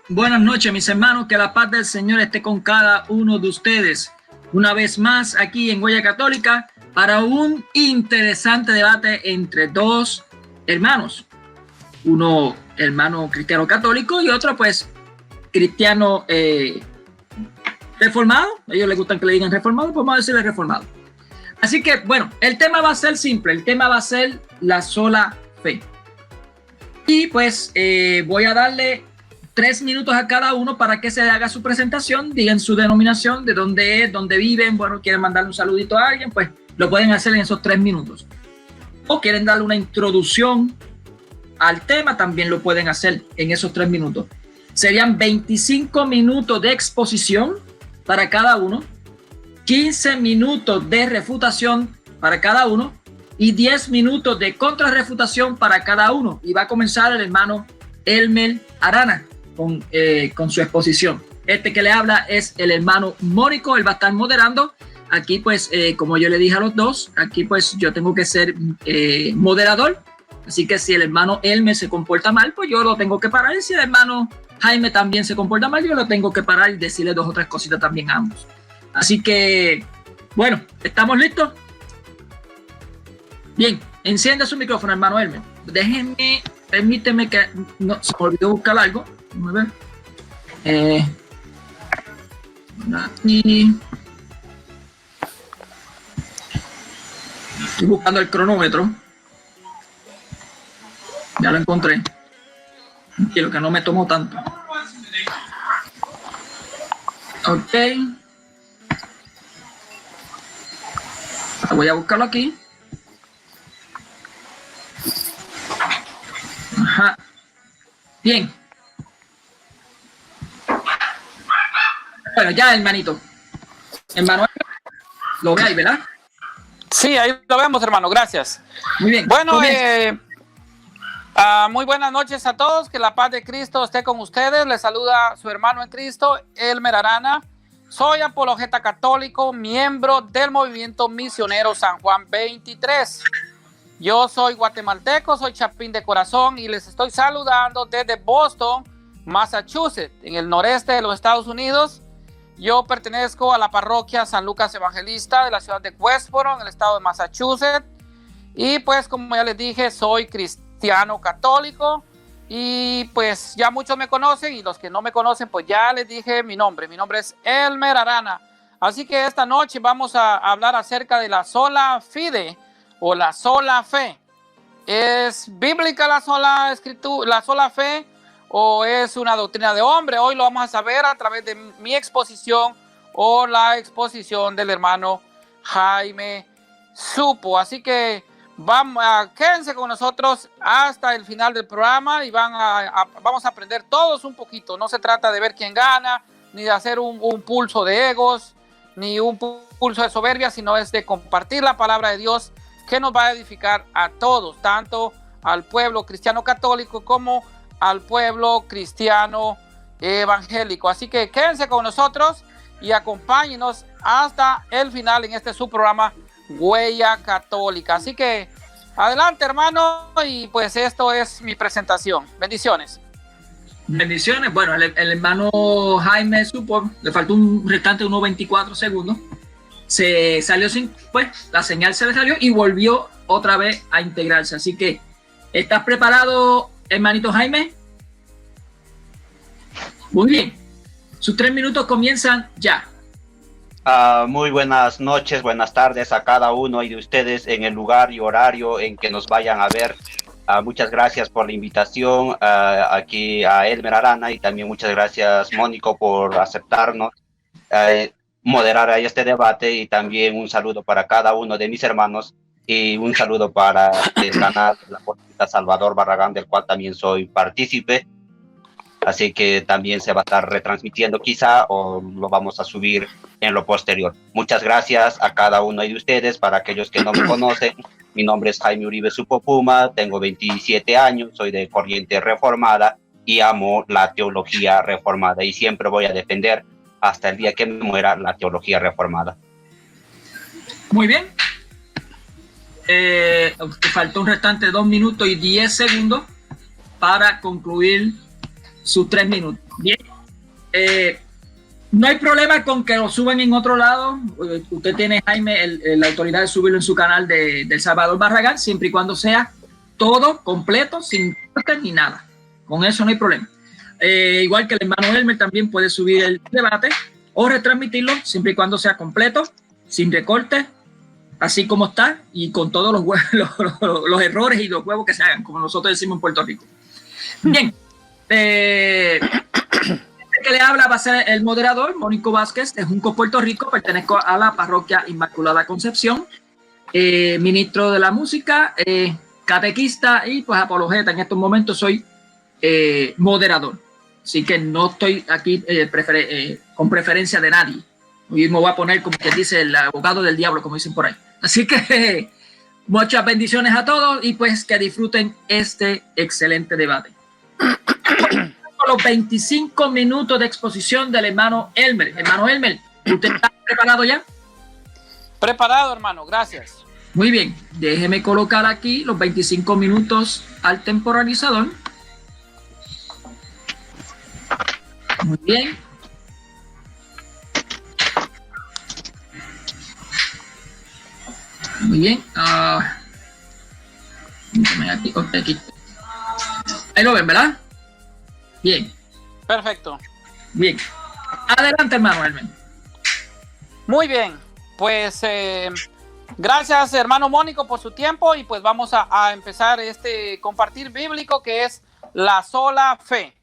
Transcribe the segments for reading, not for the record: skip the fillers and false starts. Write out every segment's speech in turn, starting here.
Buenas noches, mis hermanos, que la paz del Señor esté con cada uno de ustedes. Una vez más aquí en Huella Católica para un interesante debate entre dos hermanos. Uno hermano cristiano católico y otro pues cristiano reformado. A ellos les gustan que le digan reformado, pues vamos a decirle reformado. Así que bueno, el tema va a ser simple, el tema va a ser la sola fe. Y pues voy a darle 3 minutos a cada uno para que se haga su presentación, digan su denominación, de dónde es, dónde viven, bueno, quieren mandarle un saludito a alguien, pues lo pueden hacer en esos 3 minutos. O quieren darle una introducción al tema, también lo pueden hacer en esos 3 minutos. Serían 25 minutos de exposición para cada uno, 15 minutos de refutación para cada uno y 10 minutos de contrarrefutación para cada uno. Y va a comenzar el hermano Elmer Arana con su exposición. Este que le habla es el hermano Mónico, él va a estar moderando. Aquí pues, como yo le dije a los dos, aquí pues yo tengo que ser moderador. Así que si el hermano Elmer se comporta mal, pues yo lo tengo que parar. Y si el hermano Jaime también se comporta mal, yo lo tengo que parar y decirle 2 o 3 cositas también a ambos. Así que, bueno, ¿estamos listos? Bien, encienda su micrófono, hermano Elmer. Permíteme que no se me olvidó buscar algo. Vamos a ver. Aquí. Estoy buscando el cronómetro. Ya lo encontré. Quiero que no me tomó tanto. Ok. Voy a buscarlo aquí. Ajá. Bien. Bueno, ya, hermanito. Hermano, lo ve ahí, ¿verdad? Sí, ahí lo vemos, hermano. Gracias. Muy bien. Bueno, muy buenas noches a todos. Que la paz de Cristo esté con ustedes. Les saluda su hermano en Cristo, Elmer Arana. Soy apologeta católico, miembro del movimiento misionero San Juan 23. Yo soy guatemalteco, soy chapín de corazón y les estoy saludando desde Boston, Massachusetts, en el noreste de los Estados Unidos. Yo pertenezco a la parroquia San Lucas Evangelista de la ciudad de Westboro, en el estado de Massachusetts. Y pues, como ya les dije, soy cristiano católico. Y pues ya muchos me conocen y los que no me conocen, pues ya les dije mi nombre. Mi nombre es Elmer Arana. Así que esta noche vamos a hablar acerca de la sola fide o la sola fe. ¿Es bíblica la sola escritura, la sola fe? ¿O es una doctrina de hombre? Hoy lo vamos a saber a través de mi exposición o la exposición del hermano Jaime Supo. Así que quédense con nosotros hasta el final del programa y vamos a aprender todos un poquito. No se trata de ver quién gana, ni de hacer un pulso de egos, ni un pulso de soberbia, sino es de compartir la palabra de Dios que nos va a edificar a todos, tanto al pueblo cristiano católico como al pueblo cristiano evangélico. Así que quédense con nosotros y acompáñenos hasta el final en este subprograma Huella Católica. Así que adelante, hermano, y pues esto es mi presentación. Bendiciones. Bendiciones. Bueno, el hermano Jaime Supo, le faltó un restante de unos 24 segundos. Se salió pues la señal se le salió y volvió otra vez a integrarse. Así que, ¿estás preparado, hermanito Jaime? Muy bien. Sus 3 minutos comienzan ya. Muy buenas noches, buenas tardes a cada uno de ustedes en el lugar y horario en que nos vayan a ver. Muchas gracias por la invitación aquí a Elmer Arana y también muchas gracias, Mónico, por aceptarnos, moderar ahí este debate, y también un saludo para cada uno de mis hermanos y un saludo para el canal La Política Salvador Barragán, del cual también soy partícipe. Así que también se va a estar retransmitiendo quizá, o lo vamos a subir en lo posterior. Muchas gracias a cada uno de ustedes. Para aquellos que no me conocen, mi nombre es Jaime Uribe Supopuma, tengo 27 años, soy de corriente reformada y amo la teología reformada y siempre voy a defender hasta el día que me muera la teología reformada. Muy bien. Te faltó un restante de 2 minutos y 10 segundos para concluir sus 3 minutos. Bien. No hay problema con que lo suban en otro lado. Usted tiene, Jaime, la autoridad de subirlo en su canal de Salvador Barragán, siempre y cuando sea todo completo, sin cortes ni nada. Con eso no hay problema. Igual que el hermano Elmer también puede subir el debate o retransmitirlo, siempre y cuando sea completo, sin recortes, así como está, y con todos los errores y los huevos que se hagan, como nosotros decimos en Puerto Rico. Bien. El que le habla va a ser el moderador, Mónico Vázquez, de Junco, Puerto Rico. Pertenezco a la parroquia Inmaculada Concepción, ministro de la música, catequista y pues apologeta. En estos momentos soy moderador, así que no estoy aquí con preferencia de nadie. Hoy me voy a poner, como que dice, el abogado del diablo, como dicen por ahí. Así que muchas bendiciones a todos y pues que disfruten este excelente debate. Los 25 minutos de exposición del hermano Elmer. Hermano Elmer, ¿usted está preparado ya? Preparado, hermano, gracias. Muy bien, déjeme colocar aquí los 25 minutos al temporalizador. Muy bien. Muy bien. Aquí. Ahí lo ven, ¿verdad? Bien. Perfecto. Bien. Adelante, hermano Elmer. Muy bien. Pues gracias, hermano Mónico, por su tiempo y pues vamos a empezar este compartir bíblico que es la sola fe.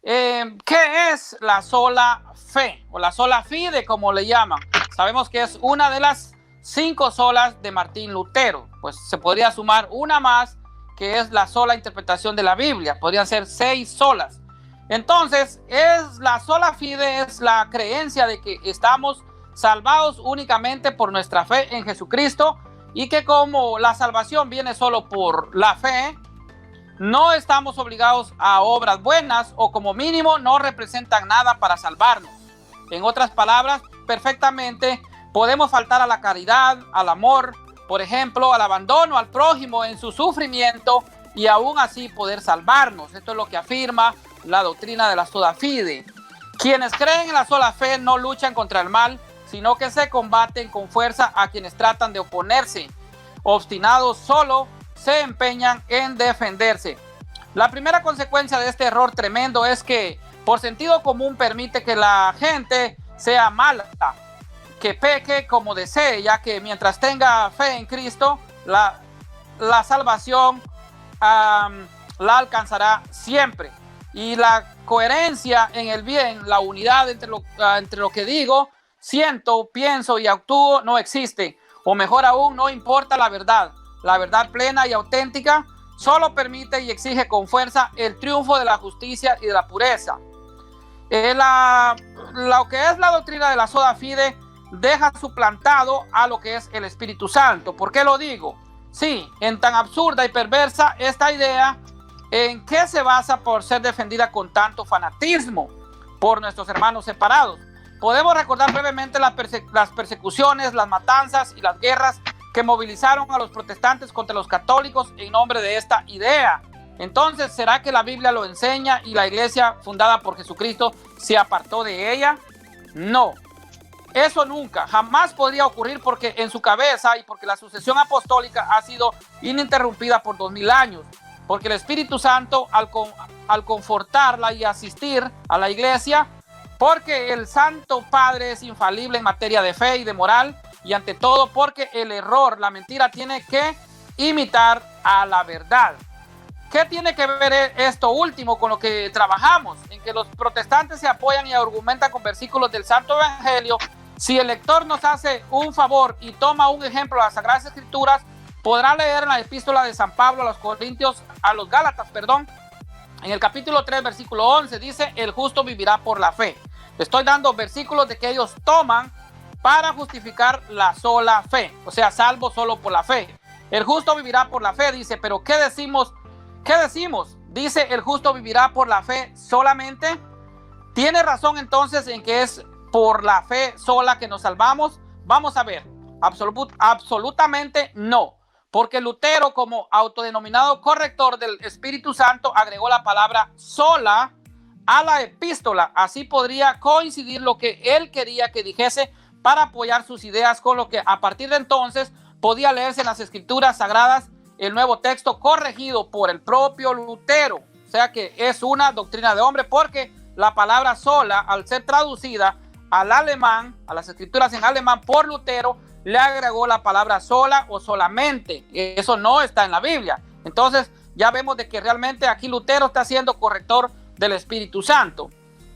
¿Qué es la sola fe o la sola fide, como le llaman? Sabemos que es una de las 5 solas de Martín Lutero. Pues se podría sumar una más, que es la sola interpretación de la Biblia. Podrían ser 6 solas. Entonces, la sola fide es la creencia de que estamos salvados únicamente por nuestra fe en Jesucristo y que como la salvación viene solo por la fe, no estamos obligados a obras buenas o como mínimo no representan nada para salvarnos. En otras palabras, perfectamente podemos faltar a la caridad, al amor, por ejemplo, al abandono al prójimo en su sufrimiento y aún así poder salvarnos. Esto es lo que afirma la doctrina de la sola fide. Quienes creen en la sola fe no luchan contra el mal, sino que se combaten con fuerza a quienes tratan de oponerse. Obstinados solo se empeñan en defenderse. La primera consecuencia de este error tremendo es que por sentido común permite que la gente sea mala, que peque como desee, ya que mientras tenga fe en Cristo, la salvación la alcanzará siempre. Y la coherencia en el bien, la unidad entre lo que digo, siento, pienso y actúo no existe. O mejor aún, no importa la verdad. La verdad plena y auténtica solo permite y exige con fuerza el triunfo de la justicia y de la pureza. Lo que es la doctrina de la sola fide deja suplantado a lo que es el Espíritu Santo. ¿Por qué lo digo? Sí, en tan absurda y perversa esta idea, ¿en qué se basa por ser defendida con tanto fanatismo por nuestros hermanos separados? Podemos recordar brevemente las persecuciones, las matanzas y las guerras que movilizaron a los protestantes contra los católicos en nombre de esta idea. Entonces, ¿será que la Biblia lo enseña y la iglesia fundada por Jesucristo se apartó de ella? No. Eso nunca, jamás podría ocurrir porque en su cabeza y porque la sucesión apostólica ha sido ininterrumpida por 2000 años. Porque el Espíritu Santo al confortarla y asistir a la iglesia, porque el Santo Padre es infalible en materia de fe y de moral, y ante todo porque el error, la mentira, tiene que imitar a la verdad. ¿Qué tiene que ver esto último con lo que trabajamos? En que los protestantes se apoyan y argumentan con versículos del Santo Evangelio. Si el lector nos hace un favor y toma un ejemplo de las Sagradas Escrituras, podrá leer en la epístola de San Pablo a los Gálatas, en el capítulo 3, versículo 11, dice, el justo vivirá por la fe. Estoy dando versículos de que ellos toman para justificar la sola fe, o sea, salvo solo por la fe. El justo vivirá por la fe, dice, pero ¿qué decimos? ¿Qué decimos? Dice, el justo vivirá por la fe solamente. ¿Tiene razón entonces en que es por la fe sola que nos salvamos? Vamos a ver, absolutamente no. Porque Lutero, como autodenominado corrector del Espíritu Santo, agregó la palabra sola a la epístola. Así podría coincidir lo que él quería que dijese para apoyar sus ideas con lo que a partir de entonces podía leerse en las escrituras sagradas el nuevo texto corregido por el propio Lutero. O sea que es una doctrina de hombre, porque la palabra sola, al ser traducida al alemán, a las escrituras en alemán por Lutero, le agregó la palabra sola o solamente. Eso no está en la Biblia. Entonces ya vemos de que realmente aquí Lutero está siendo corrector del Espíritu Santo.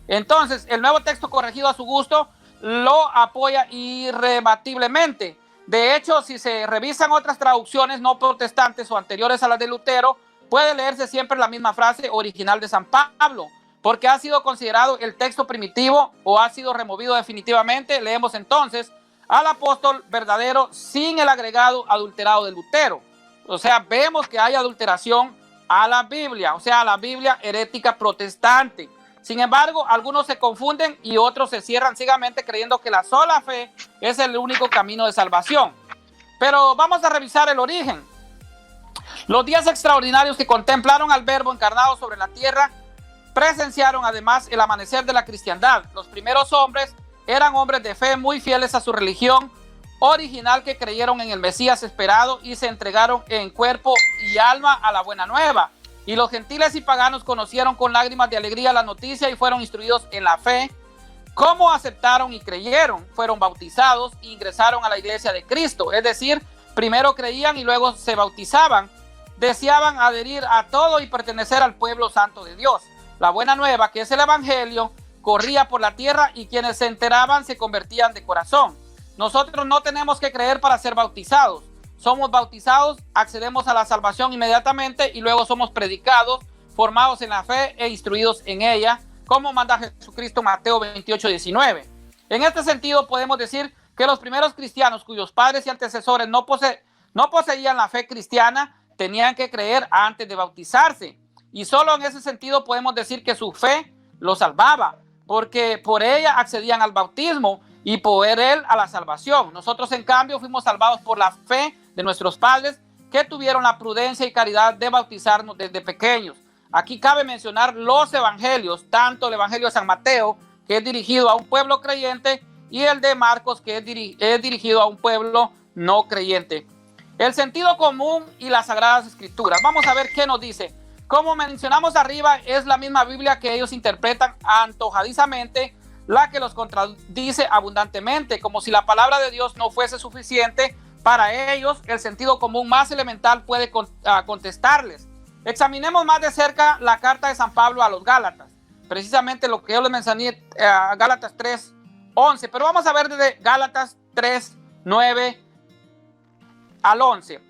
Entonces el nuevo texto corregido a su gusto lo apoya irrebatiblemente. De hecho, si se revisan otras traducciones no protestantes o anteriores a las de Lutero, puede leerse siempre la misma frase original de San Pablo, porque ha sido considerado el texto primitivo o ha sido removido definitivamente. Leemos entonces al apóstol verdadero sin el agregado adulterado de Lutero. O sea, vemos que hay adulteración a la Biblia, o sea, a la Biblia herética protestante. Sin embargo, algunos se confunden y otros se cierran ciegamente creyendo que la sola fe es el único camino de salvación. Pero vamos a revisar el origen. Los días extraordinarios que contemplaron al Verbo encarnado sobre la tierra presenciaron además el amanecer de la cristiandad. Los primeros hombres eran hombres de fe muy fieles a su religión original, que creyeron en el Mesías esperado y se entregaron en cuerpo y alma a la buena nueva. Y los gentiles y paganos conocieron con lágrimas de alegría la noticia y fueron instruidos en la fe. ¿Cómo aceptaron y creyeron? Fueron bautizados e ingresaron a la iglesia de Cristo. Es decir, primero creían y luego se bautizaban. Deseaban adherir a todo y pertenecer al pueblo santo de Dios. La buena nueva, que es el evangelio, corría por la tierra y quienes se enteraban se convertían de corazón. Nosotros no tenemos que creer para ser bautizados. Somos bautizados, accedemos a la salvación inmediatamente y luego somos predicados, formados en la fe e instruidos en ella, como manda Jesucristo, Mateo 28:19. En este sentido podemos decir que los primeros cristianos cuyos padres y antecesores no poseían la fe cristiana tenían que creer antes de bautizarse, y solo en ese sentido podemos decir que su fe los salvaba, porque por ella accedían al bautismo y por él a la salvación. Nosotros en cambio fuimos salvados por la fe de nuestros padres, que tuvieron la prudencia y caridad de bautizarnos desde pequeños. Aquí cabe mencionar los evangelios, tanto el evangelio de San Mateo, que es dirigido a un pueblo creyente, y el de Marcos, que es dirigido a un pueblo no creyente. El sentido común y las sagradas escrituras. Vamos a ver qué nos dice. Como mencionamos arriba, es la misma Biblia que ellos interpretan antojadizamente la que los contradice abundantemente, como si la palabra de Dios no fuese suficiente para ellos. El sentido común más elemental puede contestarles. Examinemos más de cerca la carta de San Pablo a los Gálatas, precisamente lo que yo les mencioné, Gálatas 3:11, pero vamos a ver desde Gálatas 3:9 al 11.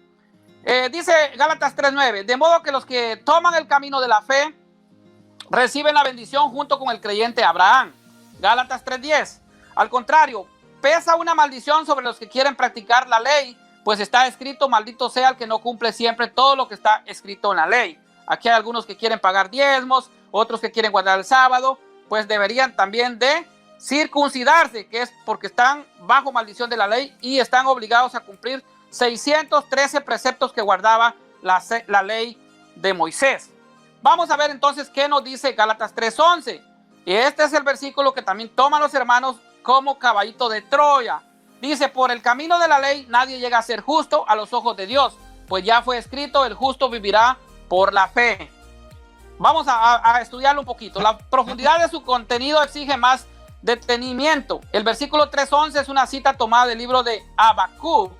Dice Gálatas 3:9, de modo que los que toman el camino de la fe reciben la bendición junto con el creyente Abraham. Gálatas 3:10, al contrario, pesa una maldición sobre los que quieren practicar la ley, pues está escrito, maldito sea el que no cumple siempre todo lo que está escrito en la ley. Aquí hay algunos que quieren pagar diezmos, otros que quieren guardar el sábado, pues deberían también de circuncidarse, que es porque están bajo maldición de la ley y están obligados a cumplir 613 preceptos que guardaba la ley de Moisés. Vamos a ver entonces qué nos dice Gálatas 3:11. Y este es el versículo que también toman los hermanos como caballito de Troya. Dice, por el camino de la ley nadie llega a ser justo a los ojos de Dios, pues ya fue escrito, el justo vivirá por la fe. Vamos a estudiarlo un poquito. La profundidad de su contenido exige más detenimiento. El versículo 3:11 es una cita tomada del libro de Habacuc,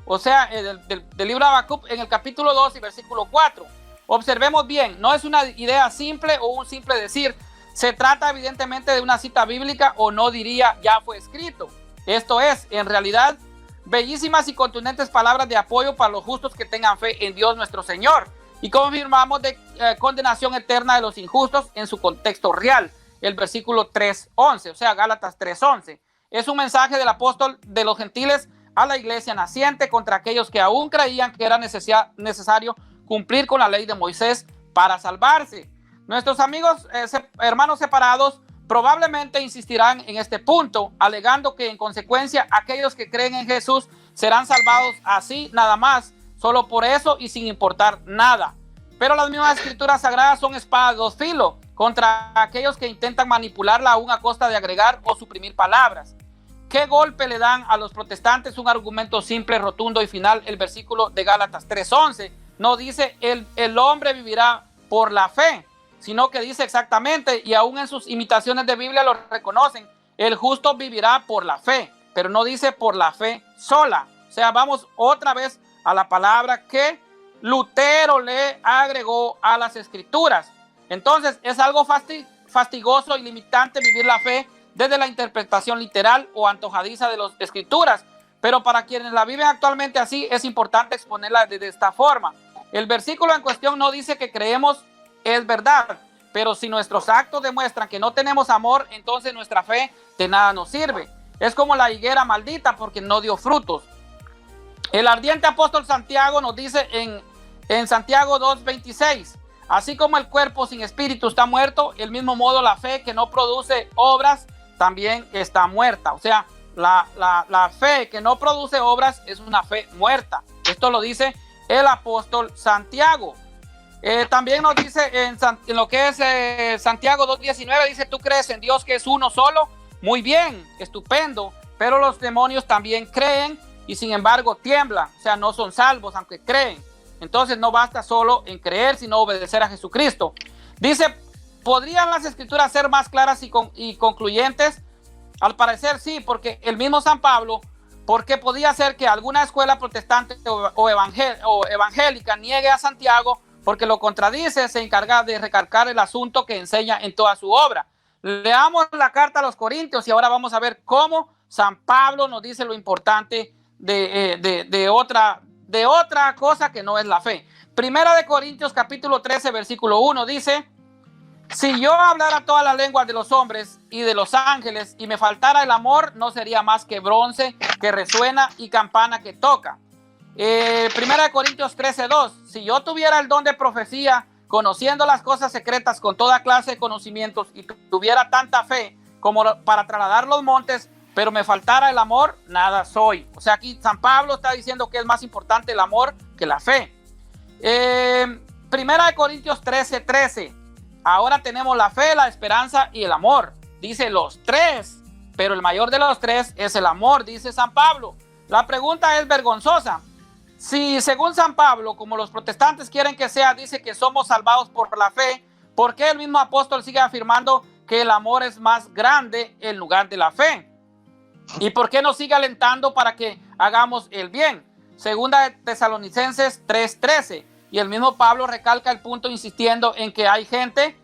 o sea, del libro de Habacuc en el capítulo 2 y versículo 4. Observemos bien, no es una idea simple o un simple decir. Se trata evidentemente de una cita bíblica, o no diría ya fue escrito. Esto es, en realidad, bellísimas y contundentes palabras de apoyo para los justos que tengan fe en Dios nuestro Señor. Y confirmamos de condenación eterna de los injustos en su contexto real. El versículo 3:11, o sea, Gálatas 3:11. Es un mensaje del apóstol de los gentiles a la iglesia naciente contra aquellos que aún creían que era necesario cumplir con la ley de Moisés para salvarse. Nuestros amigos, hermanos separados, probablemente insistirán en este punto, alegando que en consecuencia aquellos que creen en Jesús serán salvados así nada más, solo por eso y sin importar nada. Pero las mismas escrituras sagradas son espadas de dos filos, contra aquellos que intentan manipularla aún a costa de agregar o suprimir palabras. ¿Qué golpe le dan a los protestantes? Un argumento simple, rotundo y final. El versículo de Gálatas 3:11 no dice el hombre vivirá por la fe, sino que dice exactamente, y aún en sus imitaciones de Biblia lo reconocen, el justo vivirá por la fe, pero no dice por la fe sola. O sea, vamos otra vez a la palabra que Lutero le agregó a las escrituras. Entonces es algo fastigoso y limitante vivir la fe desde la interpretación literal o antojadiza de las escrituras, pero para quienes la viven actualmente así es importante exponerla de esta forma. El versículo en cuestión no dice que creemos es verdad, pero si nuestros actos demuestran que no tenemos amor, entonces nuestra fe de nada nos sirve. Es como la higuera maldita porque no dio frutos. El ardiente apóstol Santiago nos dice en Santiago 2:26, así como el cuerpo sin espíritu está muerto, del mismo modo la fe que no produce obras también está muerta. O sea, la fe que no produce obras es una fe muerta. Esto lo dice el apóstol Santiago. También nos dice en lo que es Santiago 2:19, dice, tú crees en Dios que es uno solo. Muy bien, estupendo, pero los demonios también creen y sin embargo tiemblan, o sea, no son salvos aunque creen. Entonces no basta solo en creer, sino obedecer a Jesucristo. Dice, ¿podrían las escrituras ser más claras y concluyentes? Al parecer sí, porque el mismo San Pablo, porque podía ser que alguna escuela protestante o evangélica niegue a Santiago porque lo contradice, se encarga de recalcar el asunto que enseña en toda su obra. Leamos la carta a los Corintios y ahora vamos a ver cómo San Pablo nos dice lo importante de otra cosa que no es la fe. Primera de Corintios capítulo 13 versículo 1 dice, si yo hablara todas las lenguas de los hombres y de los ángeles y me faltara el amor, no sería más que bronce que resuena y campana que toca. Primera de Corintios 13:2, si yo tuviera el don de profecía, conociendo las cosas secretas con toda clase de conocimientos y tuviera tanta fe como para trasladar los montes, pero me faltara el amor, nada soy. O sea, aquí San Pablo está diciendo que es más importante el amor que la fe. Primera de Corintios 13:13, ahora tenemos la fe, la esperanza y el amor. Dice los tres, pero el mayor de los tres es el amor, dice San Pablo. La pregunta es vergonzosa. Si según San Pablo, como los protestantes quieren que sea, dice que somos salvados por la fe, ¿por qué el mismo apóstol sigue afirmando que el amor es más grande en lugar de la fe? ¿Y por qué nos sigue alentando para que hagamos el bien? Segunda de Tesalonicenses 3:13. Y el mismo Pablo recalca el punto insistiendo en que hay gente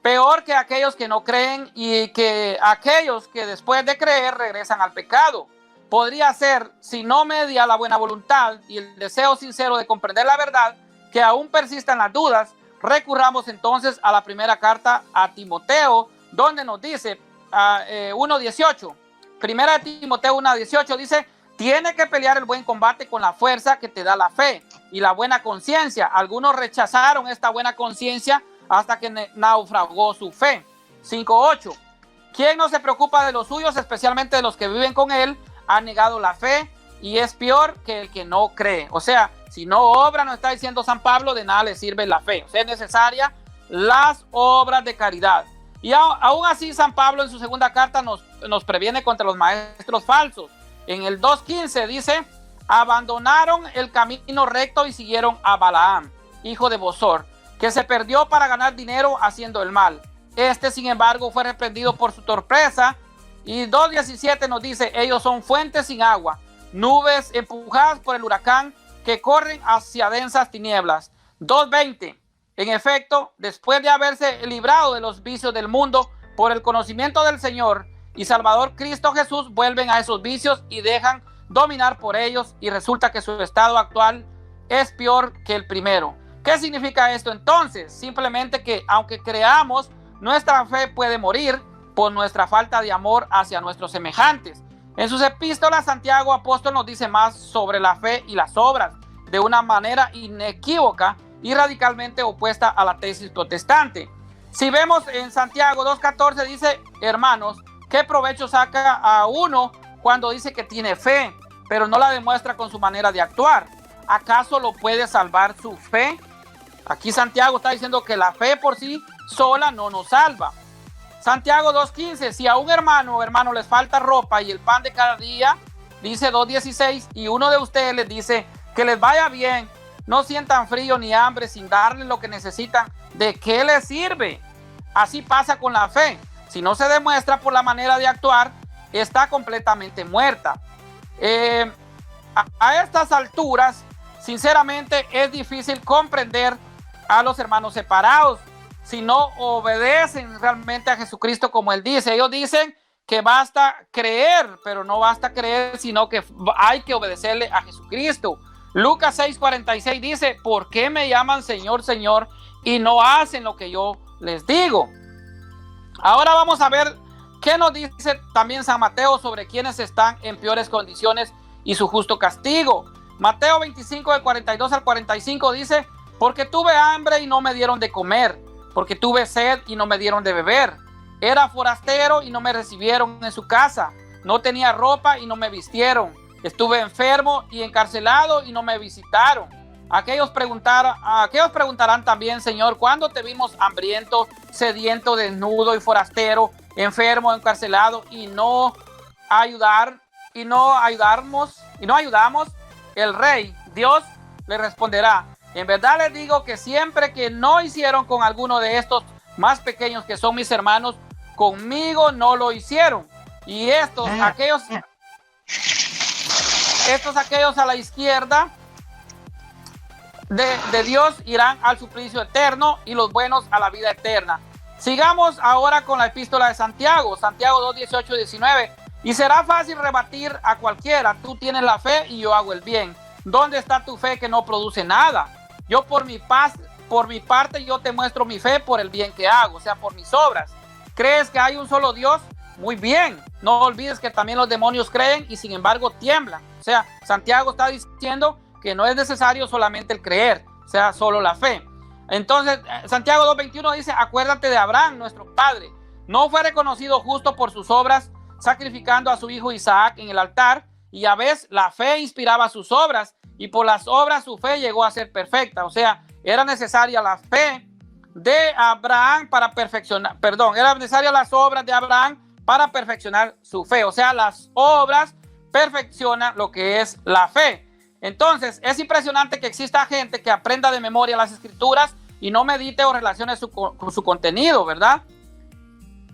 peor que aquellos que no creen y que aquellos que después de creer regresan al pecado. Podría ser, si no media la buena voluntad y el deseo sincero de comprender la verdad, que aún persistan las dudas, recurramos entonces a la primera carta a Timoteo, donde nos dice 1:18. Primera de Timoteo 1:18 dice, tiene que pelear el buen combate con la fuerza que te da la fe y la buena conciencia. Algunos rechazaron esta buena conciencia hasta que naufragó su fe. 5:8. ¿Quién no se preocupa de los suyos, especialmente de los que viven con él? Ha negado la fe y es peor que el que no cree. O sea, si no obra, nos está diciendo San Pablo, de nada le sirve la fe. O sea, es necesaria las obras de caridad. Y aún así San Pablo en su segunda carta nos previene contra los maestros falsos. En el 2:15 dice, abandonaron el camino recto y siguieron a Balaam, hijo de Bosor, que se perdió para ganar dinero haciendo el mal. Este, sin embargo, fue reprendido por su torpeza. Y 2:17 nos dice, ellos son fuentes sin agua, nubes empujadas por el huracán que corren hacia densas tinieblas. 2:20, en efecto, después de haberse librado de los vicios del mundo por el conocimiento del Señor y Salvador Cristo Jesús, vuelven a esos vicios y dejan dominar por ellos y resulta que su estado actual es peor que el primero. ¿Qué significa esto entonces? Simplemente que aunque creamos, nuestra fe puede morir por nuestra falta de amor hacia nuestros semejantes. En sus epístolas, Santiago apóstol nos dice más sobre la fe y las obras de una manera inequívoca y radicalmente opuesta a la tesis protestante. Si vemos en Santiago 2:14 dice, hermanos, ¿qué provecho saca a uno cuando dice que tiene fe, pero no la demuestra con su manera de actuar? ¿Acaso lo puede salvar su fe? Aquí Santiago está diciendo que la fe por sí sola no nos salva. Santiago 2:15, si a un hermano o hermano les falta ropa y el pan de cada día, dice 2:16, y uno de ustedes les dice que les vaya bien, no sientan frío ni hambre sin darles lo que necesitan, ¿de qué les sirve? Así pasa con la fe. Si no se demuestra por la manera de actuar, está completamente muerta. A estas alturas, sinceramente, es difícil comprender a los hermanos separados si no obedecen realmente a Jesucristo como Él dice. Ellos dicen que basta creer, pero no basta creer, sino que hay que obedecerle a Jesucristo. Lucas 6:46 dice, ¿por qué me llaman Señor, Señor, y no hacen lo que yo les digo? Ahora vamos a ver qué nos dice también San Mateo sobre quienes están en peores condiciones y su justo castigo. Mateo 25, del 42 al 45 dice, porque tuve hambre y no me dieron de comer, porque tuve sed y no me dieron de beber, era forastero y no me recibieron en su casa, no tenía ropa y no me vistieron, estuve enfermo y encarcelado y no me visitaron. Aquellos preguntarán también, Señor, ¿cuándo te vimos hambriento, sediento, desnudo y forastero, enfermo, encarcelado y no ayudamos? El Rey, Dios, le responderá, en verdad les digo que siempre que no hicieron con alguno de estos más pequeños que son mis hermanos, conmigo no lo hicieron. Y aquellos a la izquierda de Dios irán al suplicio eterno y los buenos a la vida eterna. Sigamos ahora con la epístola de Santiago, Santiago 2, 18 y 19. Y será fácil rebatir a cualquiera, tú tienes la fe y yo hago el bien. ¿Dónde está tu fe que no produce nada? Yo por mi parte yo te muestro mi fe por el bien que hago, o sea, por mis obras. ¿Crees que hay un solo Dios? Muy bien, no olvides que también los demonios creen y sin embargo tiemblan. O sea, Santiago está diciendo que no es necesario solamente el creer, o sea, solo la fe. Entonces, Santiago 2:21 dice, acuérdate de Abraham, nuestro padre. No fue reconocido justo por sus obras, sacrificando a su hijo Isaac en el altar, y a veces la fe inspiraba sus obras, y por las obras su fe llegó a ser perfecta. O sea, era necesaria la fe de Abraham para perfeccionar, eran necesarias las obras de Abraham para perfeccionar su fe. O sea, las obras perfeccionan lo que es la fe. Entonces, es impresionante que exista gente que aprenda de memoria las escrituras y no medite o relacione con su contenido, ¿verdad?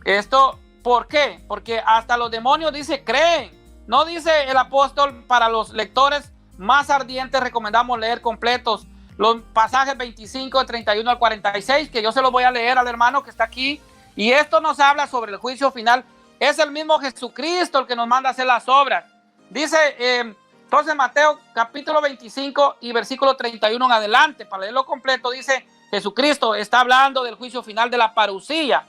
Esto, ¿por qué? Porque hasta los demonios creen. No dice el apóstol, para los lectores más ardientes recomendamos leer completos los pasajes 25, de 31 al 46, que yo se los voy a leer al hermano que está aquí. Y esto nos habla sobre el juicio final. Es el mismo Jesucristo el que nos manda a hacer las obras. Dice entonces Mateo capítulo 25 y versículo 31 en adelante, para leerlo completo, dice, Jesucristo está hablando del juicio final de la parucía.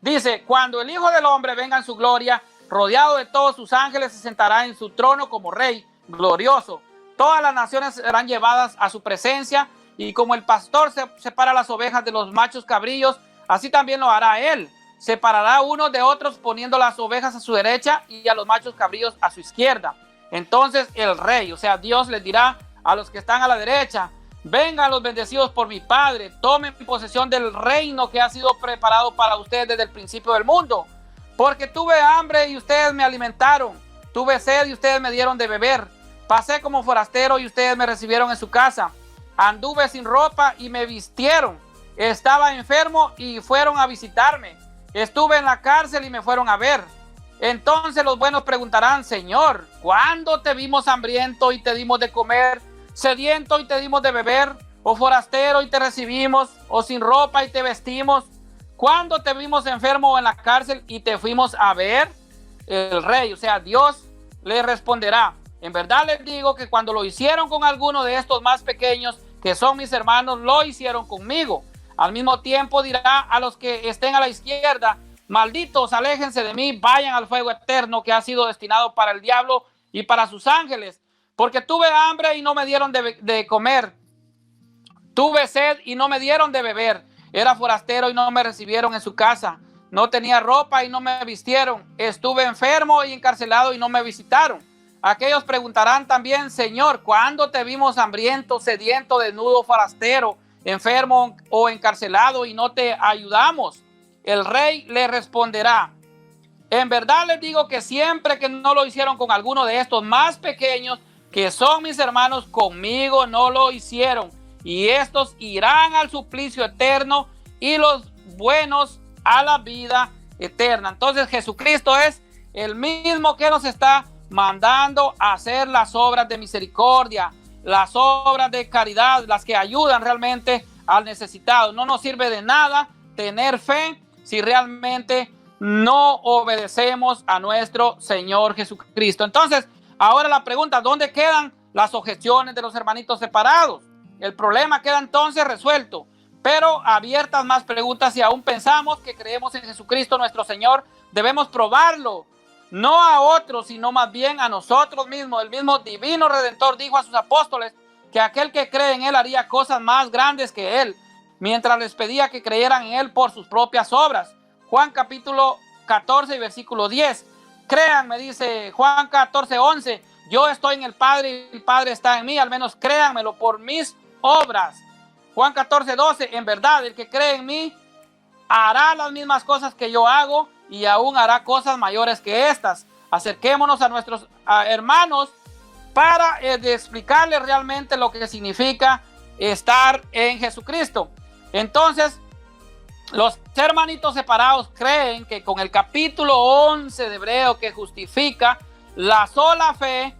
Dice, cuando el Hijo del Hombre venga en su gloria, rodeado de todos sus ángeles, se sentará en su trono como Rey glorioso. Todas las naciones serán llevadas a su presencia, y como el pastor separa las ovejas de los machos cabrillos, así también lo hará él. Separará unos de otros, poniendo las ovejas a su derecha y a los machos cabrillos a su izquierda. Entonces el Rey, o sea, Dios les dirá a los que están a la derecha, vengan los bendecidos por mi Padre, tomen posesión del reino que ha sido preparado para ustedes desde el principio del mundo. Porque tuve hambre y ustedes me alimentaron, tuve sed y ustedes me dieron de beber, pasé como forastero y ustedes me recibieron en su casa, anduve sin ropa y me vistieron, estaba enfermo y fueron a visitarme, estuve en la cárcel y me fueron a ver. Entonces los buenos preguntarán, Señor, ¿cuándo te vimos hambriento y te dimos de comer, sediento y te dimos de beber, o forastero y te recibimos, o sin ropa y te vestimos? ¿Cuándo te vimos enfermo o en la cárcel y te fuimos a ver? El Rey, o sea, Dios, le responderá, en verdad les digo que cuando lo hicieron con alguno de estos más pequeños, que son mis hermanos, lo hicieron conmigo. Al mismo tiempo dirá a los que estén a la izquierda, malditos, aléjense de mí, vayan al fuego eterno que ha sido destinado para el diablo y para sus ángeles. Porque tuve hambre y no me dieron de comer, tuve sed y no me dieron de beber, era forastero y no me recibieron en su casa, no tenía ropa y no me vistieron, estuve enfermo y encarcelado y no me visitaron. Aquellos preguntarán también, Señor, ¿cuándo te vimos hambriento, sediento, desnudo, forastero enfermo o encarcelado y no te ayudamos? El rey le responderá: en verdad les digo que siempre que no lo hicieron con alguno de estos más pequeños, que son mis hermanos, conmigo no lo hicieron. Y estos irán al suplicio eterno y los buenos a la vida eterna. Entonces Jesucristo es el mismo que nos está mandando a hacer las obras de misericordia, las obras de caridad, las que ayudan realmente al necesitado. No nos sirve de nada tener fe si realmente no obedecemos a nuestro Señor Jesucristo. Entonces, ahora la pregunta: ¿dónde quedan las objeciones de los hermanitos separados? El problema queda entonces resuelto, pero abiertas más preguntas. Si aún pensamos que creemos en Jesucristo nuestro Señor, debemos probarlo, no a otros, sino más bien a nosotros mismos. El mismo divino Redentor dijo a sus apóstoles que aquel que cree en Él haría cosas más grandes que Él, mientras les pedía que creyeran en Él por sus propias obras. Juan capítulo 14 y versículo 10. Créanme, dice Juan 14, 11, yo estoy en el Padre y el Padre está en mí, al menos créanmelo por mis obras. Juan 14, 12, en verdad, el que cree en mí hará las mismas cosas que yo hago y aún hará cosas mayores que estas. Acerquémonos a nuestros hermanos para explicarles realmente lo que significa estar en Jesucristo. Entonces, los hermanitos separados creen que con el capítulo 11 de Hebreo, que justifica la sola fe,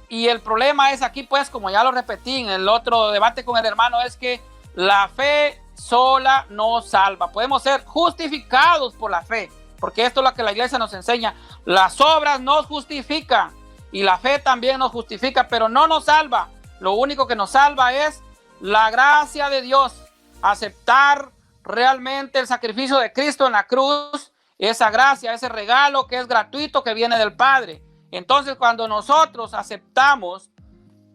y el problema es aquí, pues, como ya lo repetí en el otro debate con el hermano, es que la fe sola no salva. Podemos ser justificados por la fe, porque esto es lo que la iglesia nos enseña. Las obras nos justifican y la fe también nos justifica, pero no nos salva. Lo único que nos salva es la gracia de Dios, aceptar realmente el sacrificio de Cristo en la cruz, esa gracia, ese regalo que es gratuito, que viene del Padre. Entonces, cuando nosotros aceptamos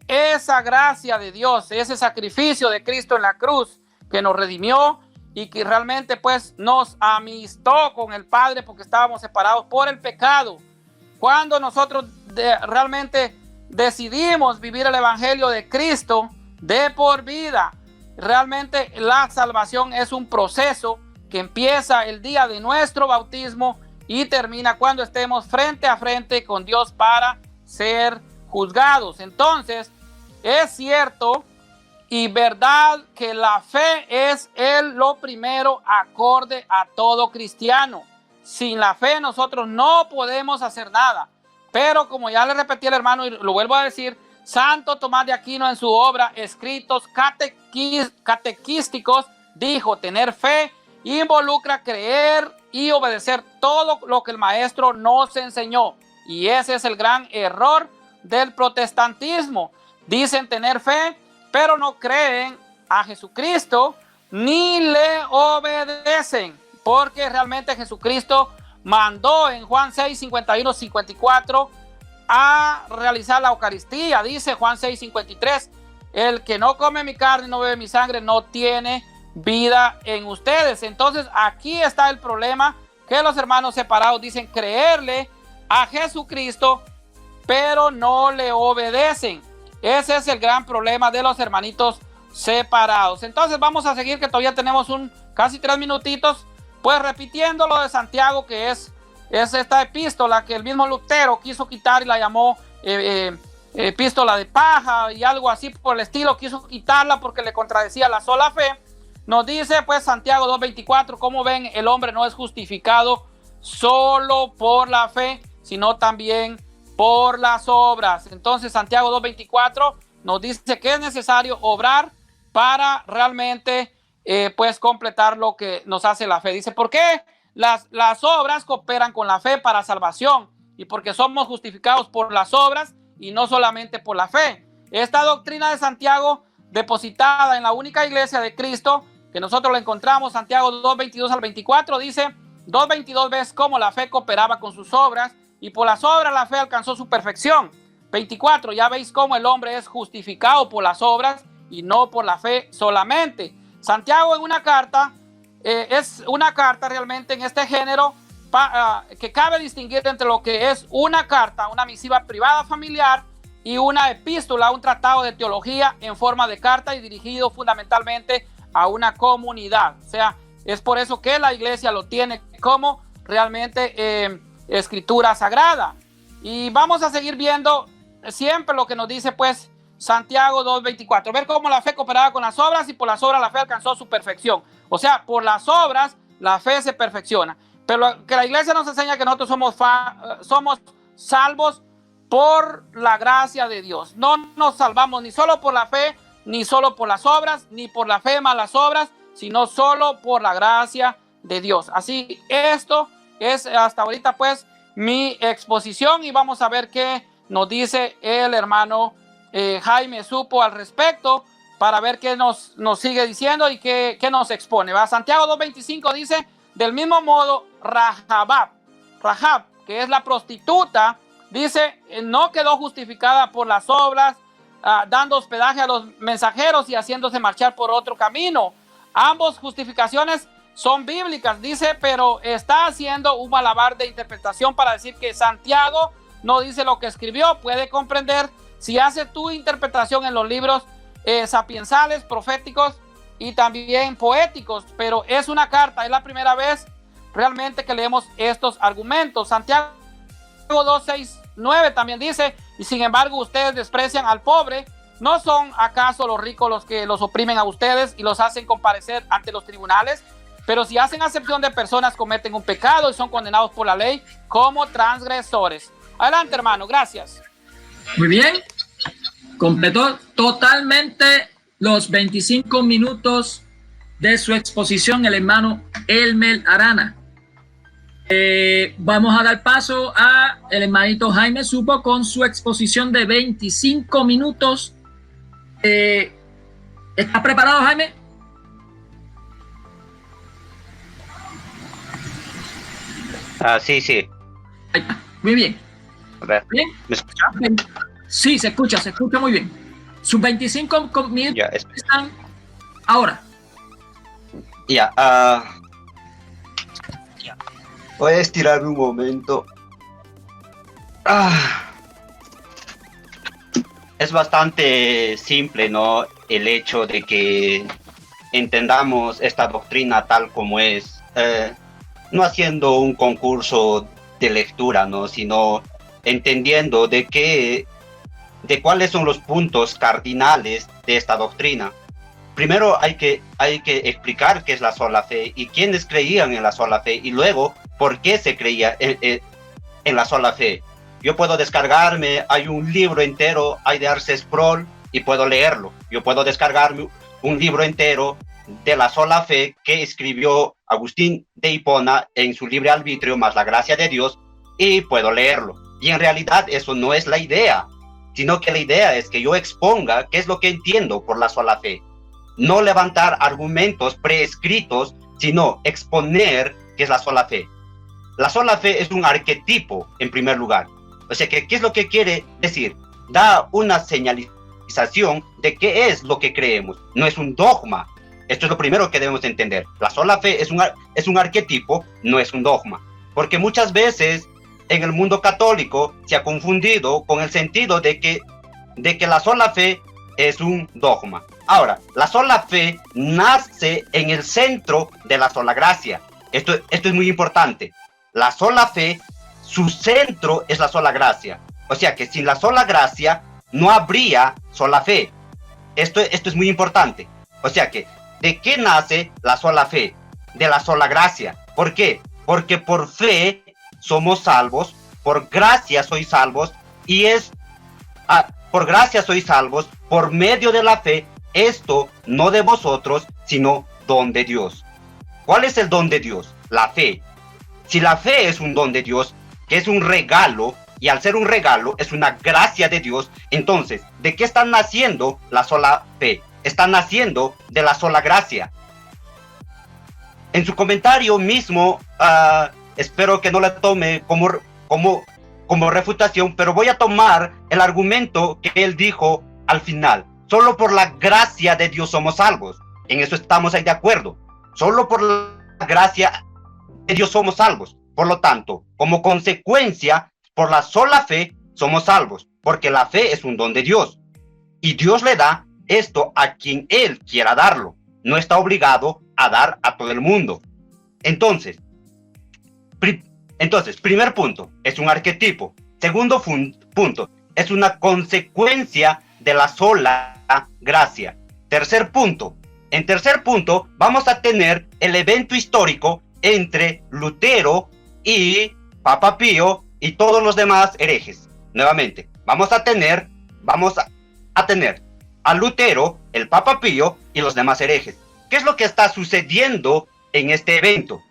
esa gracia de Dios, ese sacrificio de Cristo en la cruz, que nos redimió y que realmente pues nos amistó con el Padre porque estábamos separados por el pecado, cuando nosotros realmente decidimos vivir el evangelio de Cristo de por vida, realmente la salvación es un proceso que empieza el día de nuestro bautismo y termina cuando estemos frente a frente con Dios para ser juzgados. Entonces, es cierto y verdad que la fe es lo primero acorde a todo cristiano. Sin la fe nosotros no podemos hacer nada. Pero como ya le repetí al hermano y lo vuelvo a decir, Santo Tomás de Aquino en su obra Escritos Catequísticos dijo: tener fe involucra creer y obedecer todo lo que el maestro nos enseñó. Y ese es el gran error del protestantismo. Dicen tener fe, pero no creen a Jesucristo ni le obedecen, porque realmente Jesucristo mandó en Juan 6, 51, 54 a realizar la Eucaristía. Dice Juan 6, 53, el que no come mi carne y no bebe mi sangre no tiene vida en ustedes. Entonces aquí está el problema, que los hermanos separados dicen creerle a Jesucristo, pero no le obedecen. Ese es el gran problema de los hermanitos separados. Entonces vamos a seguir, que todavía tenemos casi 3 minutitos, pues repitiendo lo de Santiago, que es esta epístola que el mismo Lutero quiso quitar y la llamó epístola de paja y algo así por el estilo. Quiso quitarla porque le contradecía la sola fe. Nos dice pues Santiago 2:24, como ven, el hombre no es justificado solo por la fe, sino también por las obras. Entonces Santiago 2:24 nos dice que es necesario obrar para realmente pues completar lo que nos hace la fe. Dice, ¿por qué las obras cooperan con la fe para salvación? Y porque somos justificados por las obras y no solamente por la fe. Esta doctrina de Santiago, depositada en la única iglesia de Cristo, que nosotros la encontramos, Santiago 2:22 al 24, dice 2:22, ves cómo la fe cooperaba con sus obras y por las obras la fe alcanzó su perfección. 24, ya veis cómo el hombre es justificado por las obras y no por la fe solamente. Santiago en una carta, es una carta realmente en este género que cabe distinguir entre lo que es una carta, una misiva privada familiar, y una epístola, un tratado de teología en forma de carta y dirigido fundamentalmente a una comunidad. O sea, es por eso que la iglesia lo tiene como realmente escritura sagrada. Y vamos a seguir viendo siempre lo que nos dice pues Santiago 2:24, ver cómo la fe cooperaba con las obras y por las obras la fe alcanzó su perfección. O sea, por las obras la fe se perfecciona. Pero que la iglesia nos enseña que nosotros somos salvos por la gracia de Dios. No nos salvamos ni solo por la fe, ni solo por las obras, ni por la fe más las obras, sino solo por la gracia de Dios. Así, esto es hasta ahorita pues mi exposición y vamos a ver qué nos dice el hermano Jaime Supo al respecto, para ver qué nos sigue diciendo y qué nos expone. ¿Va? Santiago 2:25 dice, del mismo modo, Rahab, que es la prostituta, dice, no quedó justificada por las obras, dando hospedaje a los mensajeros y haciéndose marchar por otro camino. Ambos justificaciones son bíblicas, dice, pero está haciendo un malabar de interpretación para decir que Santiago no dice lo que escribió. Puede comprender si hace tu interpretación en los libros sapiensales, proféticos y también poéticos, pero es una carta, es la primera vez realmente que leemos estos argumentos. Santiago 2:6-9 también dice, y sin embargo ustedes desprecian al pobre. ¿No son acaso los ricos los que los oprimen a ustedes y los hacen comparecer ante los tribunales? Pero si hacen acepción de personas, cometen un pecado y son condenados por la ley como transgresores. Adelante, hermano, gracias. Muy bien, completó totalmente los 25 minutos de su exposición el hermano Elmer Arana. Vamos a dar paso a el hermanito Jaime Supo con su exposición de 25 minutos. ¿Estás preparado, Jaime? Sí. Muy bien. ¿Bien? ¿Me escucha? Sí, se escucha muy bien. Sus 25 minutos Ya, están ahora. Ya. Voy a estirarme un momento. Es bastante simple, ¿no? El hecho de que entendamos esta doctrina tal como es, no haciendo un concurso de lectura, ¿no? Sino entendiendo de cuáles son los puntos cardinales de esta doctrina. Primero hay que explicar qué es la sola fe y quiénes creían en la sola fe, y luego por qué se creía en la sola fe. Yo puedo descargarme, hay un libro entero, hay de Arce Sproul, y puedo leerlo. Yo puedo descargarme un libro entero de la sola fe que escribió Agustín de Hipona en su Libre Arbitrio más la gracia de Dios, y puedo leerlo. Y en realidad eso no es la idea, sino que la idea es que yo exponga qué es lo que entiendo por la sola fe. No levantar argumentos preescritos, sino exponer qué es la sola fe. La sola fe es un arquetipo, en primer lugar. O sea, ¿qué es lo que quiere decir? Da una señalización de qué es lo que creemos. No es un dogma. Esto es lo primero que debemos entender. La sola fe es un arquetipo, no es un dogma. Porque muchas veces en el mundo católico se ha confundido con el sentido de que la sola fe es un dogma. Ahora, la sola fe nace en el centro de la sola gracia. Esto es muy importante. La sola fe, su centro es la sola gracia. O sea que sin la sola gracia no habría sola fe. Esto es muy importante. O sea que, ¿de qué nace la sola fe? De la sola gracia. ¿Por qué? Porque por fe somos salvos, por gracia sois salvos, y por gracia sois salvos por medio de la fe. Esto no de vosotros, sino don de Dios. ¿Cuál es el don de Dios? La fe. Si la fe es un don de Dios, que es un regalo, y al ser un regalo es una gracia de Dios, entonces, ¿de qué está naciendo la sola fe? Está naciendo de la sola gracia. En su comentario mismo, espero que no le tome como refutación, pero voy a tomar el argumento que él dijo al final. Solo por la gracia de Dios somos salvos. En eso estamos ahí de acuerdo. Solo por la gracia de Dios somos salvos. Por lo tanto, como consecuencia, por la sola fe somos salvos. porque la fe es un don de Dios. Y Dios le da esto a quien Él quiera darlo. No está obligado a dar a todo el mundo. Entonces, primer punto, es un arquetipo. Segundo punto, es una consecuencia de la sola gracia. En tercer punto, vamos a tener el evento histórico entre Lutero y Papa Pío y todos los demás herejes. Nuevamente, vamos a tener a Lutero, el Papa Pío y los demás herejes. ¿Qué es lo que está sucediendo en este evento?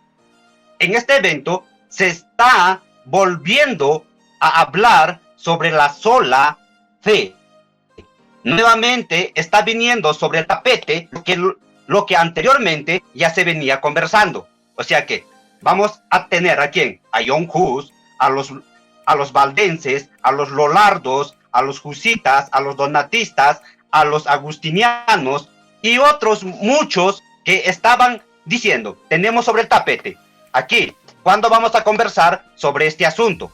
En este evento se está volviendo a hablar sobre la sola fe. Nuevamente está viniendo sobre el tapete lo que anteriormente ya se venía conversando. O sea que vamos a tener a quién, a John Hus, a los valdenses, a los lollardos, a los husitas, a los donatistas, a los agustinianos y otros muchos que estaban diciendo, tenemos sobre el tapete, aquí, ¿cuándo vamos a conversar sobre este asunto?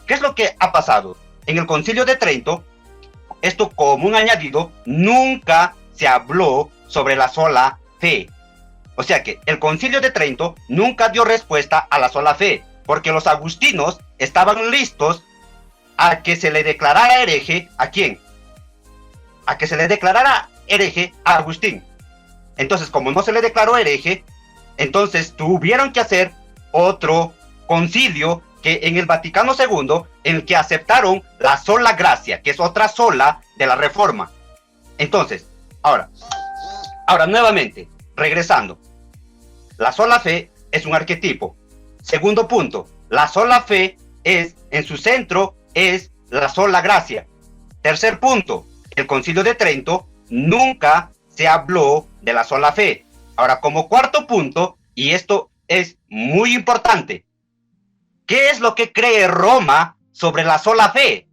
¿Qué es lo que ha pasado? En el Concilio de Trento, esto como un añadido, nunca se habló sobre la sola fe. O sea que el Concilio de Trento nunca dio respuesta a la sola fe, porque los agustinos estaban listos a que se le declarara hereje, ¿a quién? A que se le declarara hereje a Agustín. Entonces, como no se le declaró hereje, entonces tuvieron que hacer otro concilio que en el Vaticano II, en el que aceptaron la sola gracia, que es otra sola de la Reforma. Entonces, ahora nuevamente, regresando, la sola fe es un arquetipo. Segundo punto, la sola fe es, en su centro, es la sola gracia. Tercer punto, el Concilio de Trento nunca se habló de la sola fe. Ahora, como cuarto punto, y esto es muy importante, ¿qué es lo que cree Roma sobre la sola fe?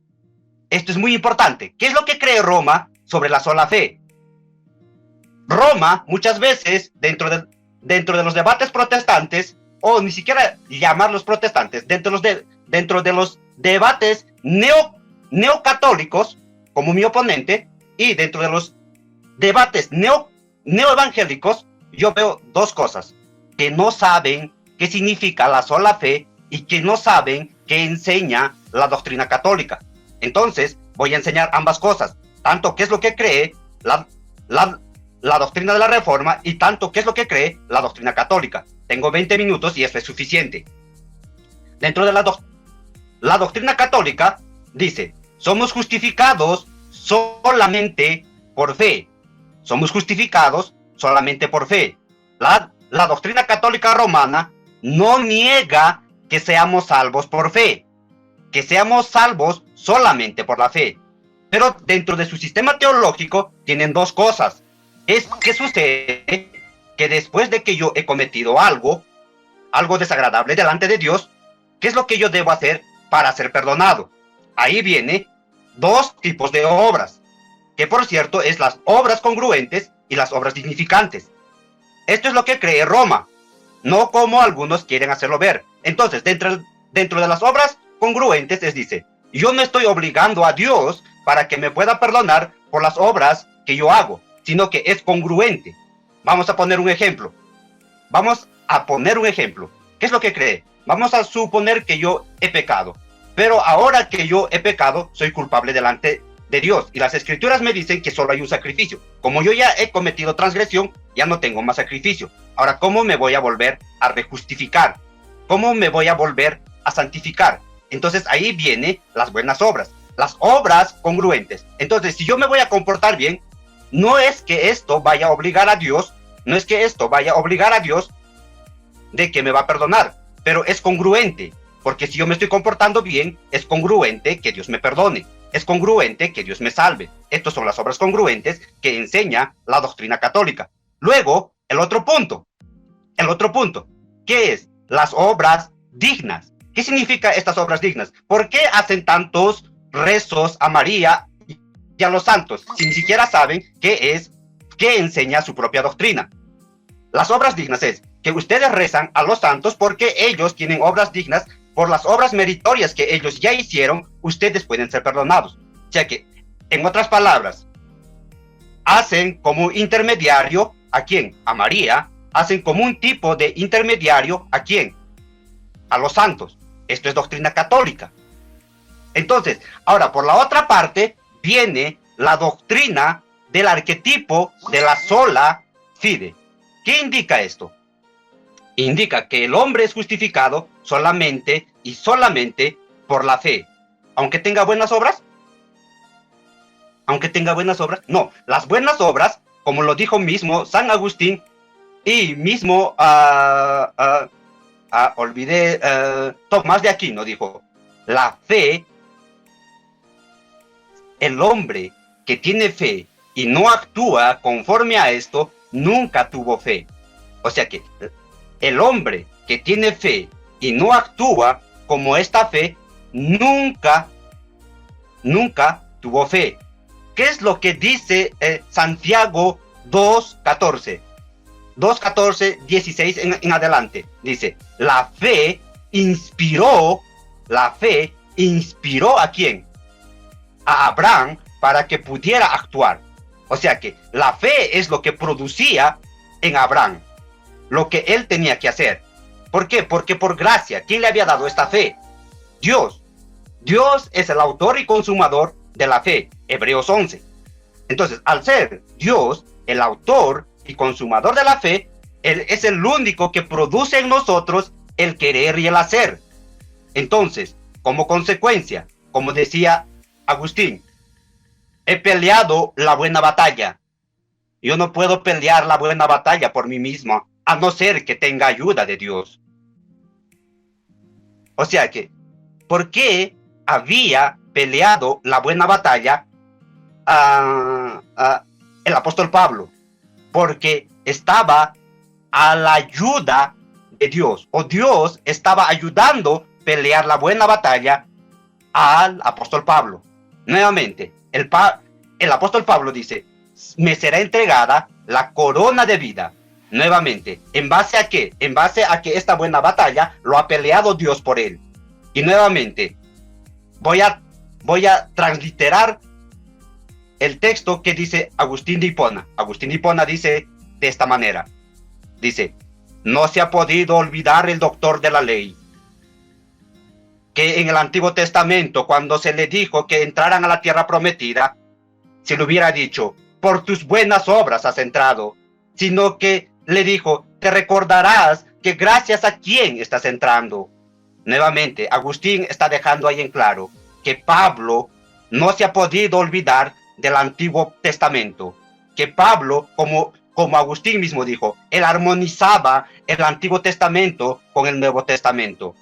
Esto es muy importante. ¿Qué es lo que cree Roma sobre la sola fe? Roma, muchas veces, dentro de los debates protestantes, o ni siquiera llamarlos protestantes, dentro de los debates neocatólicos, como mi oponente, y dentro de los debates neoevangélicos, yo veo dos cosas: que no saben qué significa la sola fe y que no saben qué enseña la doctrina católica. Entonces, voy a enseñar ambas cosas, tanto qué es lo que cree la doctrina de la Reforma y tanto qué es lo que cree la doctrina católica. Tengo 20 minutos y eso es suficiente. Dentro de la doctrina católica dice, somos justificados solamente por fe. Somos justificados solamente por fe. La doctrina católica romana no niega que seamos salvos por fe, que seamos salvos solamente por la fe. Pero dentro de su sistema teológico tienen dos cosas. ¿Qué sucede? Que después de que yo he cometido algo desagradable delante de Dios, ¿qué es lo que yo debo hacer para ser perdonado? Ahí viene dos tipos de obras, que por cierto es las obras congruentes y las obras dignificantes. Esto es lo que cree Roma, no como algunos quieren hacerlo ver. Entonces, dentro de las obras congruentes, dice, yo no estoy obligando a Dios para que me pueda perdonar por las obras que yo hago, sino que es congruente. Vamos a poner un ejemplo. ¿Qué es lo que cree? Vamos a suponer que yo he pecado, pero ahora que yo he pecado, soy culpable delante de Dios, y las escrituras me dicen que solo hay un sacrificio. Como yo ya he cometido transgresión, ya no tengo más sacrificio. Ahora, ¿cómo me voy a volver a rejustificar? ¿Cómo me voy a volver a santificar? Entonces ahí vienen las buenas obras, las obras congruentes. Entonces, si yo me voy a comportar bien, no es que esto vaya a obligar a Dios, de que me va a perdonar, pero es congruente, porque si yo me estoy comportando bien, es congruente que Dios me perdone, es congruente que Dios me salve. Estas son las obras congruentes que enseña la doctrina católica. Luego, el otro punto, ¿qué es? Las obras dignas. ¿Qué significa estas obras dignas? ¿Por qué hacen tantos rezos a María y a los santos si ni siquiera saben qué enseña su propia doctrina? Las obras dignas es que ustedes rezan a los santos porque ellos tienen obras dignas por las obras meritorias que ellos ya hicieron, ustedes pueden ser perdonados. O sea que, en otras palabras, hacen como intermediario, ¿a quién? A María. Hacen como un tipo de intermediario, ¿a quién? A los santos. Esto es doctrina católica. Entonces, ahora por la otra parte, viene la doctrina del arquetipo de la sola fide. ¿Qué indica esto? Indica que el hombre es justificado solamente y solamente por la fe. Aunque tenga buenas obras. Aunque tenga buenas obras. No, las buenas obras, como lo dijo mismo San Agustín y mismo, Tomás de Aquino dijo, la fe, el hombre que tiene fe y no actúa conforme a esto, nunca tuvo fe. O sea que el hombre que tiene fe y no actúa como esta fe, nunca tuvo fe. ¿Qué es lo que dice Santiago 2:14? 2:14, 16 en adelante. Dice, la fe inspiró ¿a quién? A Abraham para que pudiera actuar. O sea que la fe es lo que producía en Abraham, lo que él tenía que hacer. ¿Por qué? Porque por gracia, ¿quién le había dado esta fe? Dios. Dios es el autor y consumador de la fe. Hebreos 11. Entonces, al ser Dios el autor y consumador de la fe, Él es el único que produce en nosotros el querer y el hacer. Entonces, como consecuencia, como decía Agustín, he peleado la buena batalla. Yo no puedo pelear la buena batalla por mí mismo, a no ser que tenga ayuda de Dios. O sea que, ¿por qué había peleado la buena batalla el apóstol Pablo? Porque estaba a la ayuda de Dios, o Dios estaba ayudando a pelear la buena batalla al apóstol Pablo. Nuevamente, el apóstol Pablo dice, me será entregada la corona de vida. Nuevamente, ¿en base a qué? En base a que esta buena batalla lo ha peleado Dios por él. Y nuevamente, voy a transliterar el texto que dice Agustín de Hipona. Agustín de Hipona dice de esta manera. Dice, no se ha podido olvidar el doctor de la ley, que en el Antiguo Testamento, cuando se le dijo que entraran a la tierra prometida, se le hubiera dicho, por tus buenas obras has entrado, sino que le dijo, te recordarás que gracias a quién estás entrando. Nuevamente, Agustín está dejando ahí en claro que Pablo no se ha podido olvidar del Antiguo Testamento, que Pablo, como Agustín mismo dijo, él armonizaba el Antiguo Testamento con el Nuevo Testamento.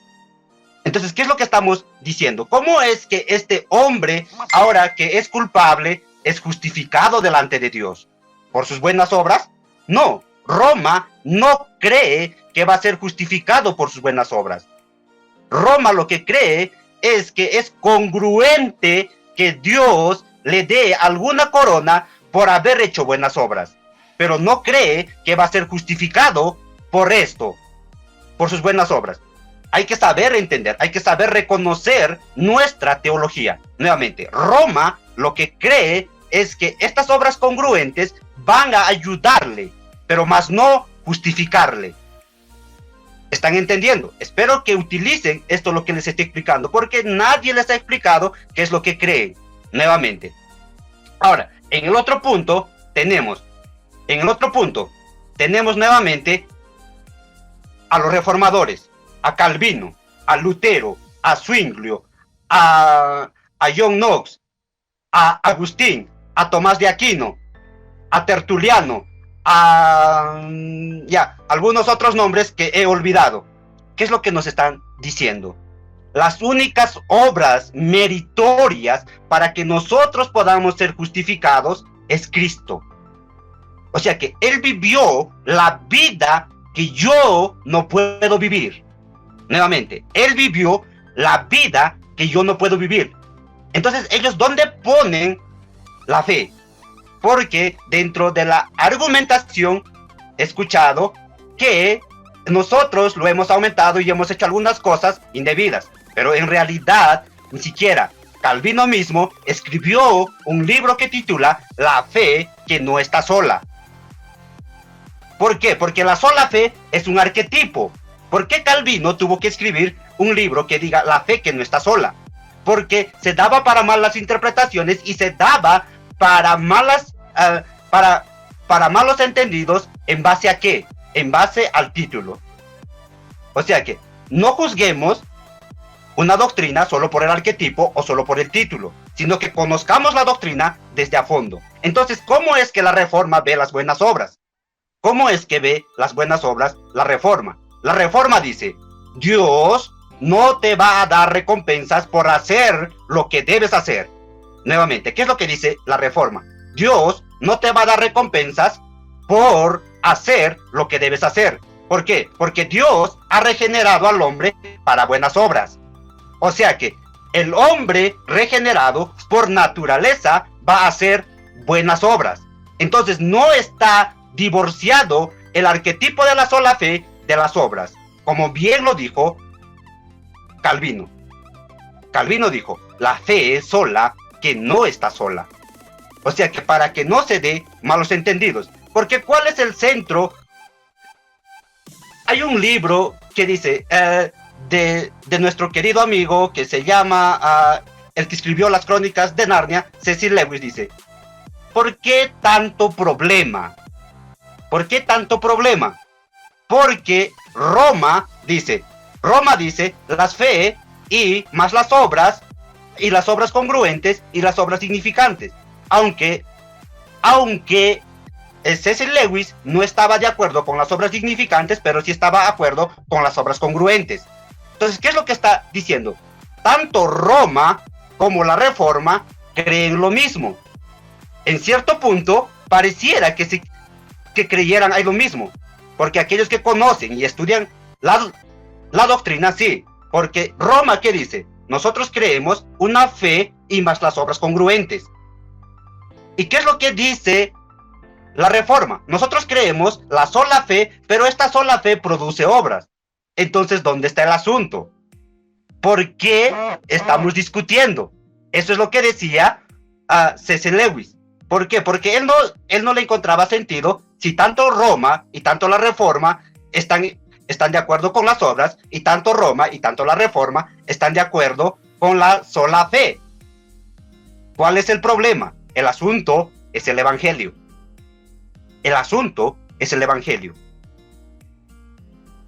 Entonces, ¿qué es lo que estamos diciendo? ¿Cómo es que este hombre, ahora que es culpable, es justificado delante de Dios? ¿Por sus buenas obras? No, Roma no cree que va a ser justificado por sus buenas obras. Roma lo que cree es que es congruente que Dios le dé alguna corona por haber hecho buenas obras, pero no cree que va a ser justificado por esto, por sus buenas obras. Hay que saber entender, hay que saber reconocer nuestra teología. Nuevamente, Roma lo que cree es que estas obras congruentes van a ayudarle, pero más no justificarle. ¿Están entendiendo? Espero que utilicen esto lo que les estoy explicando, porque nadie les ha explicado qué es lo que creen. Nuevamente. Ahora, en el otro punto tenemos nuevamente a los reformadores, a Calvino, a Lutero, a Zwinglio, a John Knox, a Agustín, a Tomás de Aquino, a Tertuliano, a algunos otros nombres que he olvidado. ¿Qué es lo que nos están diciendo? Las únicas obras meritorias para que nosotros podamos ser justificados es Cristo. O sea que Él vivió la vida que yo no puedo vivir. Nuevamente, Él vivió la vida que yo no puedo vivir. Entonces, ¿ellos dónde ponen la fe? Porque dentro de la argumentación he escuchado que nosotros lo hemos aumentado y hemos hecho algunas cosas indebidas, pero en realidad ni siquiera Calvino mismo escribió un libro que titula La fe que no está sola. ¿Por qué? Porque la sola fe es un arquetipo. ¿Por qué Calvino tuvo que escribir un libro que diga la fe que no está sola? Porque se daba para malas interpretaciones y se daba para malos entendidos. ¿En base a qué? En base al título. O sea que no juzguemos una doctrina solo por el arquetipo o solo por el título, sino que conozcamos la doctrina desde a fondo. Entonces, ¿cómo es que la Reforma ve las buenas obras? ¿Cómo es que ve las buenas obras la Reforma? La Reforma dice, Dios no te va a dar recompensas por hacer lo que debes hacer. Nuevamente, ¿qué es lo que dice la Reforma? Dios no te va a dar recompensas por hacer lo que debes hacer. ¿Por qué? Porque Dios ha regenerado al hombre para buenas obras. O sea que el hombre regenerado por naturaleza va a hacer buenas obras. Entonces no está divorciado el arquetipo de la sola fe de las obras, como bien lo dijo Calvino. Calvino dijo, la fe es sola que no está sola. O sea que para que no se dé malos entendidos, porque ¿cuál es el centro? Hay un libro que dice, de nuestro querido amigo que se llama, el que escribió las crónicas de Narnia, Cecil Lewis, dice, ¿por qué tanto problema? ¿Por qué tanto problema? Porque Roma dice, las fe y más las obras, y las obras congruentes y las obras significantes. Aunque Cecil Lewis no estaba de acuerdo con las obras significantes, pero sí estaba de acuerdo con las obras congruentes. Entonces, ¿qué es lo que está diciendo? Tanto Roma como la Reforma creen lo mismo. En cierto punto, pareciera que creyeran ahí lo mismo, porque aquellos que conocen y estudian la doctrina, sí, porque Roma, ¿qué dice? Nosotros creemos una fe y más las obras congruentes. ¿Y qué es lo que dice la Reforma? Nosotros creemos la sola fe, pero esta sola fe produce obras. Entonces, ¿dónde está el asunto? ¿Por qué estamos discutiendo? Eso es lo que decía Cecil Lewis. ¿Por qué? Porque él no le encontraba sentido si tanto Roma y tanto la Reforma están de acuerdo con las obras, y tanto Roma y tanto la Reforma están de acuerdo con la sola fe. ¿Cuál es el problema? El asunto es el Evangelio. El asunto es el Evangelio.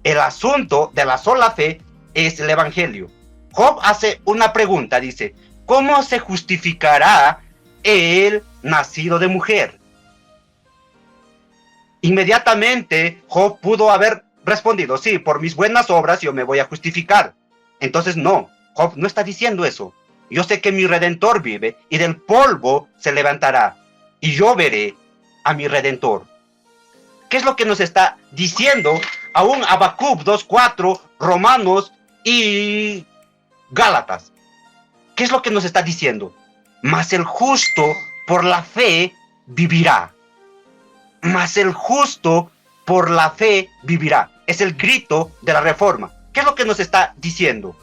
El asunto de la sola fe es el Evangelio. Job hace una pregunta, dice, ¿cómo se justificará el nacido de mujer? Inmediatamente Job pudo haber respondido, sí, por mis buenas obras yo me voy a justificar. Entonces no, Job no está diciendo eso. Yo sé que mi Redentor vive y del polvo se levantará y yo veré a mi Redentor. ¿Qué es lo que nos está diciendo aún Habacuc 2:4, Romanos y Gálatas? ¿Qué es lo que nos está diciendo? Mas el justo por la fe vivirá. Mas el justo por la fe vivirá. Es el grito de la Reforma. ¿Qué es lo que nos está diciendo?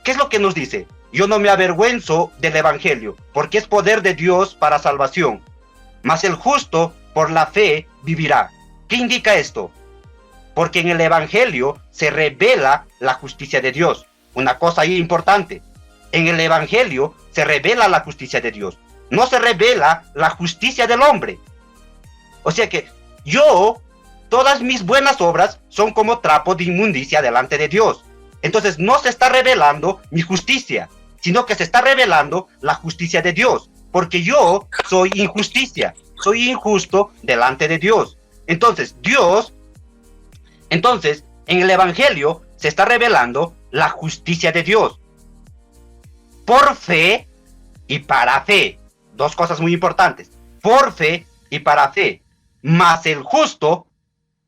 ¿Qué es lo que nos dice? Yo no me avergüenzo del Evangelio, porque es poder de Dios para salvación. Mas el justo por la fe vivirá. ¿Qué indica esto? Porque en el Evangelio se revela la justicia de Dios. Una cosa ahí importante. En el Evangelio se revela la justicia de Dios. No se revela la justicia del hombre. O sea que todas mis buenas obras son como trapo de inmundicia delante de Dios. Entonces no se está revelando mi justicia, sino que se está revelando la justicia de Dios. Porque yo soy injusticia, soy injusto delante de Dios. Entonces en el Evangelio se está revelando la justicia de Dios. Por fe y para fe. Dos cosas muy importantes. Por fe y para fe. Mas el justo,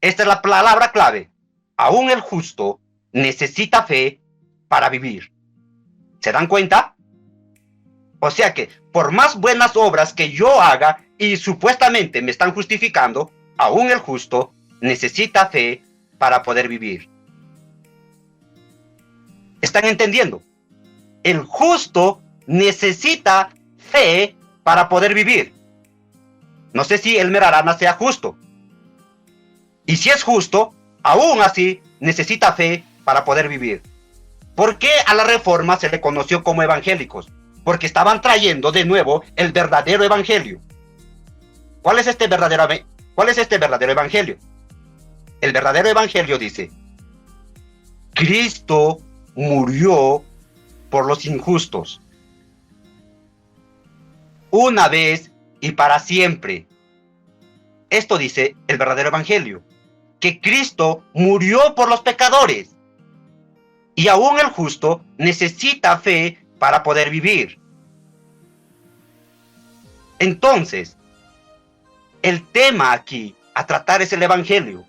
esta es la palabra clave, aún el justo necesita fe para vivir. ¿Se dan cuenta? O sea que por más buenas obras que yo haga y supuestamente me están justificando, aún el justo necesita fe para poder vivir. ¿Están entendiendo? El justo necesita fe para poder vivir. No sé si Elmer Arana sea justo. Y si es justo, aún así necesita fe para poder vivir. ¿Por qué a la Reforma se le conoció como evangélicos? Porque estaban trayendo de nuevo el verdadero evangelio. ¿Cuál es este verdadero evangelio? El verdadero evangelio dice: Cristo murió por los injustos, una vez y para siempre. Esto dice el verdadero evangelio, que Cristo murió por los pecadores, y aún el justo necesita fe para poder vivir. Entonces, el tema aquí a tratar es el evangelio.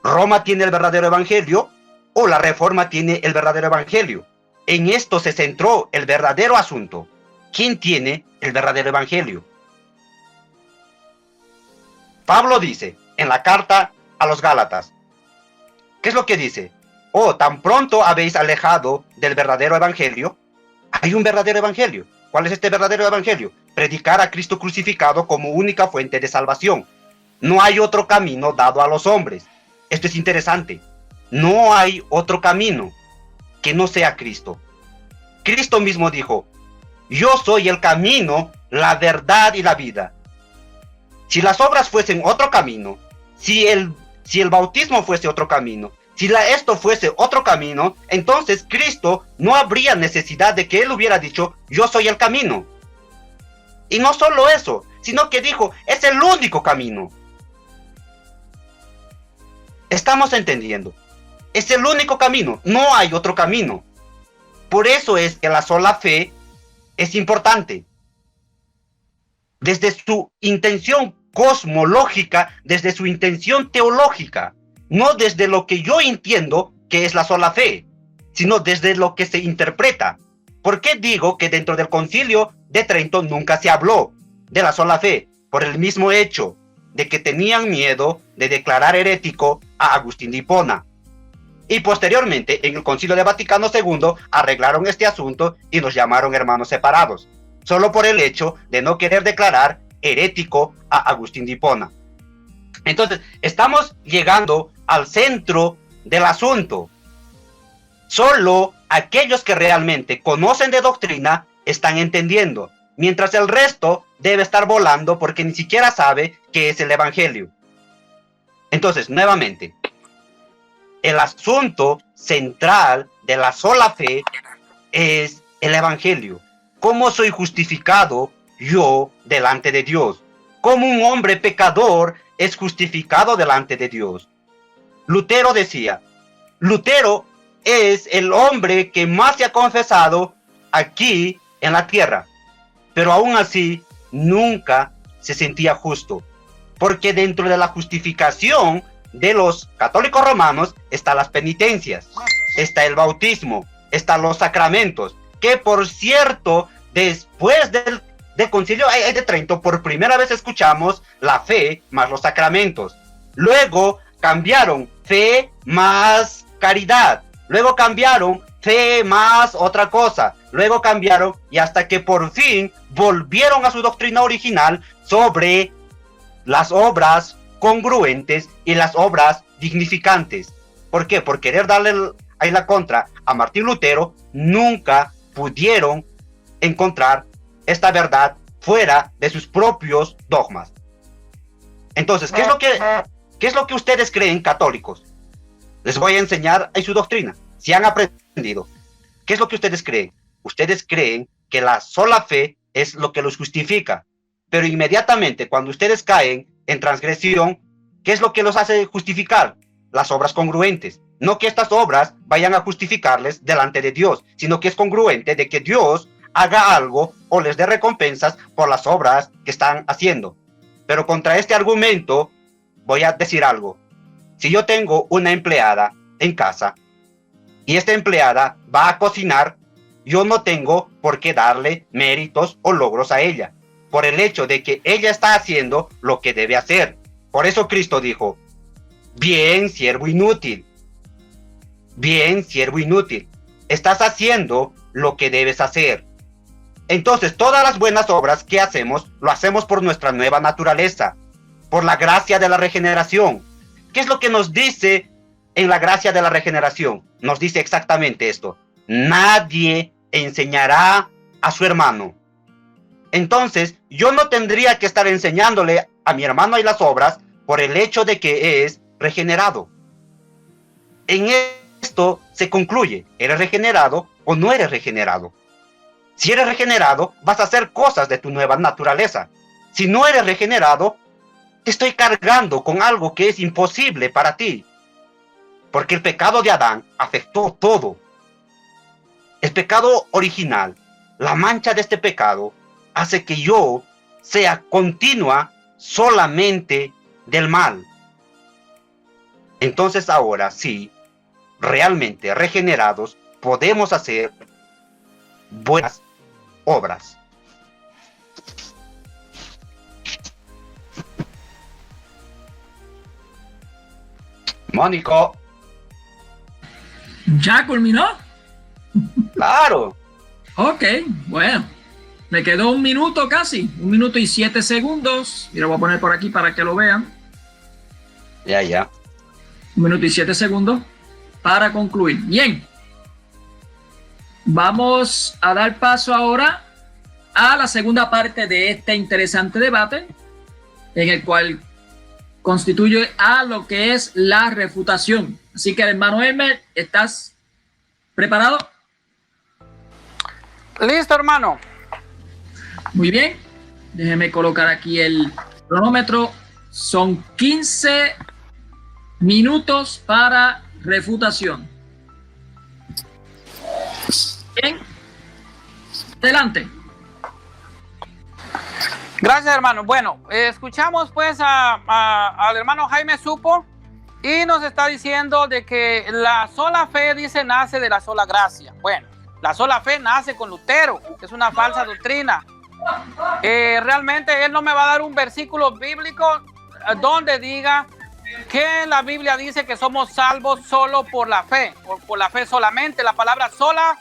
¿Roma tiene el verdadero evangelio o la Reforma tiene el verdadero evangelio? En esto se centró el verdadero asunto. ¿Quién tiene el verdadero evangelio? Pablo dice en la carta a los Gálatas, ¿qué es lo que dice? Oh, tan pronto habéis alejado del verdadero evangelio. Hay un verdadero evangelio. ¿Cuál es este verdadero evangelio? Predicar a Cristo crucificado como única fuente de salvación. No hay otro camino dado a los hombres. Esto es interesante. No hay otro camino que no sea Cristo. Cristo mismo dijo: yo soy el camino, la verdad y la vida. Si las obras fuesen otro camino, si el bautismo fuese otro camino, si esto fuese otro camino, entonces Cristo no habría necesidad de que Él hubiera dicho: yo soy el camino. Y no solo eso, sino que dijo: es el único camino. Estamos entendiendo. Es el único camino, no hay otro camino. Por eso es que la sola fe es importante. Desde su intención cosmológica, desde su intención teológica, no desde lo que yo entiendo que es la sola fe, sino desde lo que se interpreta. ¿Por qué digo que dentro del Concilio de Trento nunca se habló de la sola fe? Por el mismo hecho de que tenían miedo de declarar herético a Agustín de Hipona. Y posteriormente, en el Concilio de Vaticano II, arreglaron este asunto y nos llamaron hermanos separados, solo por el hecho de no querer declarar herético a Agustín de Hipona. Entonces, estamos llegando al centro del asunto. Solo aquellos que realmente conocen de doctrina están entendiendo, mientras el resto debe estar volando porque ni siquiera sabe qué es el evangelio. Entonces, nuevamente, el asunto central de la sola fe es el evangelio. ¿Cómo soy justificado yo delante de Dios? ¿Cómo un hombre pecador es justificado delante de Dios? Lutero decía, Lutero es el hombre que más se ha confesado aquí en la tierra, pero aún así nunca se sentía justo, porque dentro de la justificación de los católicos romanos están las penitencias, está el bautismo, están los sacramentos, que por cierto, después del Concilio de Trento, por primera vez escuchamos la fe más los sacramentos. Luego cambiaron fe más caridad, luego cambiaron fe más otra cosa, luego cambiaron y hasta que por fin volvieron a su doctrina original sobre las obras congruentes y las obras dignificantes. ¿Por qué? Por querer darle ahí la contra a Martín Lutero, nunca pudieron encontrar esta verdad fuera de sus propios dogmas. Entonces, ¿qué es lo que ustedes creen, católicos? Les voy a enseñar en su doctrina, si han aprendido. ¿Qué es lo que ustedes creen? Ustedes creen que la sola fe es lo que los justifica, pero inmediatamente cuando ustedes caen en transgresión, ¿qué es lo que los hace justificar? Las obras congruentes. No que estas obras vayan a justificarles delante de Dios, sino que es congruente de que Dios haga algo o les dé recompensas por las obras que están haciendo. Pero contra este argumento voy a decir algo. Si yo tengo una empleada en casa y esta empleada va a cocinar, yo no tengo por qué darle méritos o logros a ella, por el hecho de que ella está haciendo lo que debe hacer. Por eso Cristo dijo, Bien, siervo inútil. Bien, siervo inútil. Estás haciendo lo que debes hacer. Entonces, todas las buenas obras que hacemos, lo hacemos por nuestra nueva naturaleza, por la gracia de la regeneración. ¿Qué es lo que nos dice en la gracia de la regeneración? Nos dice exactamente esto: nadie enseñará a su hermano. Entonces, yo no tendría que estar enseñándole a mi hermano y las obras por el hecho de que es regenerado. En esto se concluye: ¿eres regenerado o no eres regenerado? Si eres regenerado, vas a hacer cosas de tu nueva naturaleza. Si no eres regenerado, te estoy cargando con algo que es imposible para ti. Porque el pecado de Adán afectó todo. El pecado original, la mancha de este pecado, hace que yo sea continua solamente del mal. Entonces ahora sí, realmente regenerados, podemos hacer buenas obras. Mónico. ¿Ya culminó? Claro. Ok, bueno. Me quedó 1 minuto casi, 1 minuto y 7 segundos. Y lo voy a poner por aquí para que lo vean. Ya. 1 minuto y 7 segundos para concluir. Bien. Vamos a dar paso ahora a la segunda parte de este interesante debate, en el cual constituye a lo que es la refutación. Así que, hermano Elmer, ¿estás preparado? Listo, hermano. Muy bien. Déjeme colocar aquí el cronómetro. Son 15 minutos para refutación. Bien. Adelante. Gracias, hermano. Bueno, escuchamos pues al hermano Jaime Supo y nos está diciendo de que la sola fe, dice, nace de la sola gracia. Bueno, la sola fe nace con Lutero, que es una falsa doctrina. Realmente él no me va a dar un versículo bíblico donde diga que la Biblia dice que somos salvos solo por la fe, por la fe solamente. La palabra sola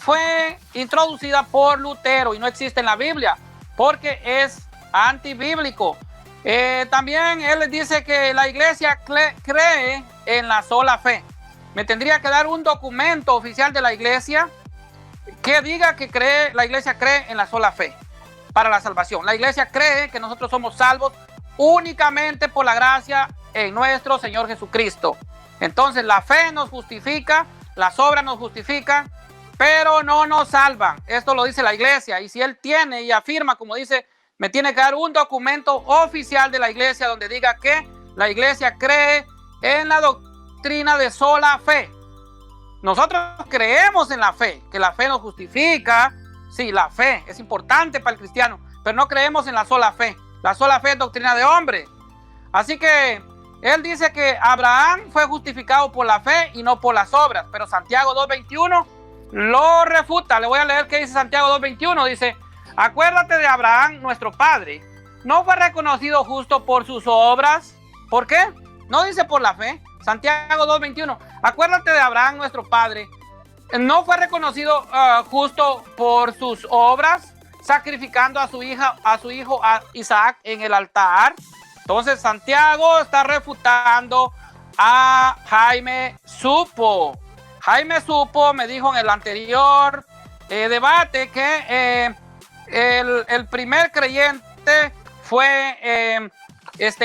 fue introducida por Lutero y no existe en la Biblia porque es antibíblico. También él dice que la iglesia cree en la sola fe. Me tendría que dar un documento oficial de la iglesia que diga que la iglesia cree en la sola fe para la salvación. La iglesia cree que nosotros somos salvos únicamente por la gracia en nuestro Señor Jesucristo. Entonces la fe nos justifica, las obras nos justifican, pero no nos salvan. Esto lo dice la iglesia. Y si él tiene y afirma, como dice, me tiene que dar un documento oficial de la iglesia donde diga que la iglesia cree en la doctrina de sola fe. Nosotros creemos en la fe, que la fe nos justifica. Sí, la fe es importante para el cristiano, pero no creemos en la sola fe. La sola fe es doctrina de hombre. Así que él dice que Abraham fue justificado por la fe y no por las obras, pero Santiago 2:21 lo refuta. Le voy a leer qué dice Santiago 2:21. Dice: acuérdate de Abraham, nuestro padre. ¿No fue reconocido justo por sus obras? ¿Por qué? No dice por la fe. Santiago 2:21. Acuérdate de Abraham, nuestro padre. ¿No fue reconocido justo por sus obras, sacrificando a su hijo Isaac en el altar? Entonces Santiago está refutando a Jaime Supo. Jaime Supo me dijo en el anterior debate que el primer creyente fue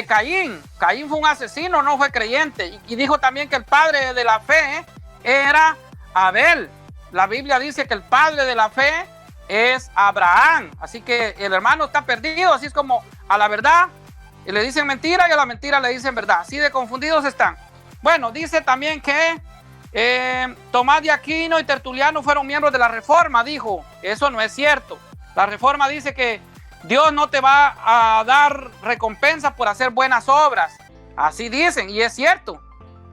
Caín. Caín fue un asesino, no fue creyente. Y dijo también que el padre de la fe era Abel. La Biblia dice que el padre de la fe es Abraham. Así que el hermano está perdido. Así es como a la verdad le dicen mentira y a la mentira le dicen verdad. Así de confundidos están. Bueno, dice también que Tomás de Aquino y Tertuliano fueron miembros de la Reforma. Dijo, eso no es cierto. La Reforma dice que Dios no te va a dar recompensa por hacer buenas obras. Así dicen, y es cierto.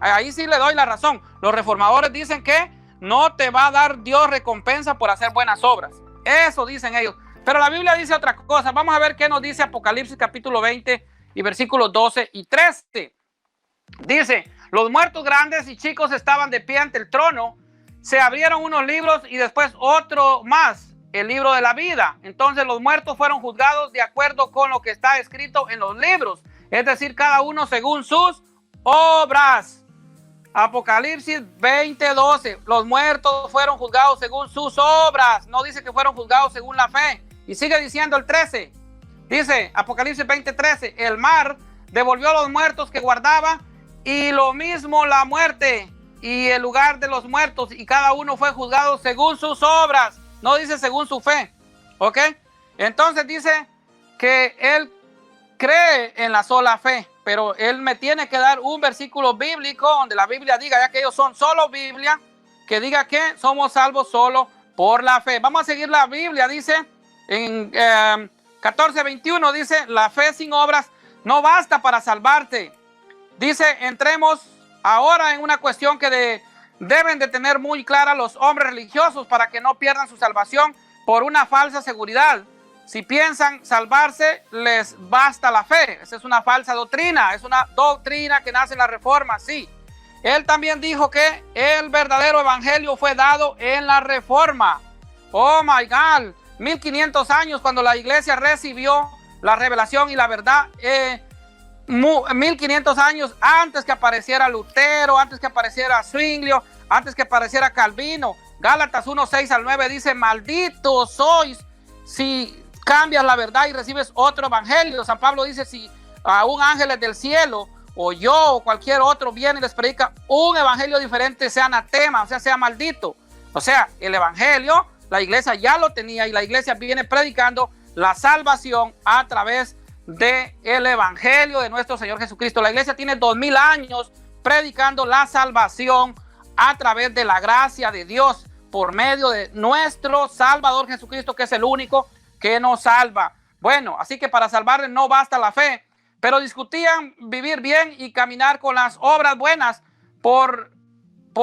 Ahí sí le doy la razón. Los reformadores dicen que no te va a dar Dios recompensa por hacer buenas obras. Eso dicen ellos. Pero la Biblia dice otra cosa. Vamos a ver qué nos dice Apocalipsis capítulo 20 y versículos 12 y 13. Dice, los muertos grandes y chicos estaban de pie ante el trono. Se abrieron unos libros y después otro más, el libro de la vida. Entonces los muertos fueron juzgados de acuerdo con lo que está escrito en los libros. Es decir, cada uno según sus obras. Apocalipsis 20:12. Los muertos fueron juzgados según sus obras. No dice que fueron juzgados según la fe. Y sigue diciendo el 13. Dice Apocalipsis 20:13. El mar devolvió a los muertos que guardaba, y lo mismo la muerte y el lugar de los muertos, y cada uno fue juzgado según sus obras. No dice según su fe. ¿Ok? Entonces dice que él cree en la sola fe, pero él me tiene que dar un versículo bíblico donde la Biblia diga, ya que ellos son solo Biblia, que diga que somos salvos solo por la fe. Vamos a seguir la Biblia. Dice en 14:21, dice, la fe sin obras no basta para salvarte. Dice, entremos ahora en una cuestión que deben de tener muy clara los hombres religiosos para que no pierdan su salvación por una falsa seguridad. Si piensan salvarse, les basta la fe. Esa es una falsa doctrina. Es una doctrina que nace en la Reforma, sí. Él también dijo que el verdadero evangelio fue dado en la Reforma. Oh my God. 1500 años cuando la iglesia recibió la revelación y la verdad. 1500 años antes que apareciera Lutero, antes que apareciera Zwinglio, antes que apareciera Calvino. Gálatas 1:6-9 dice, malditos sois si cambias la verdad y recibes otro evangelio. San Pablo dice, si a un ángel del cielo o yo o cualquier otro viene y les predica un evangelio diferente, sea anatema, o sea, sea maldito. O sea, el evangelio, la iglesia ya lo tenía, y la iglesia viene predicando la salvación a través del evangelio de nuestro Señor Jesucristo. La iglesia tiene 2000 años predicando la salvación a través de la gracia de Dios por medio de nuestro Salvador Jesucristo, que es el único que nos salva. Bueno, así que para salvarle no basta la fe, pero discutían vivir bien y caminar con las obras buenas por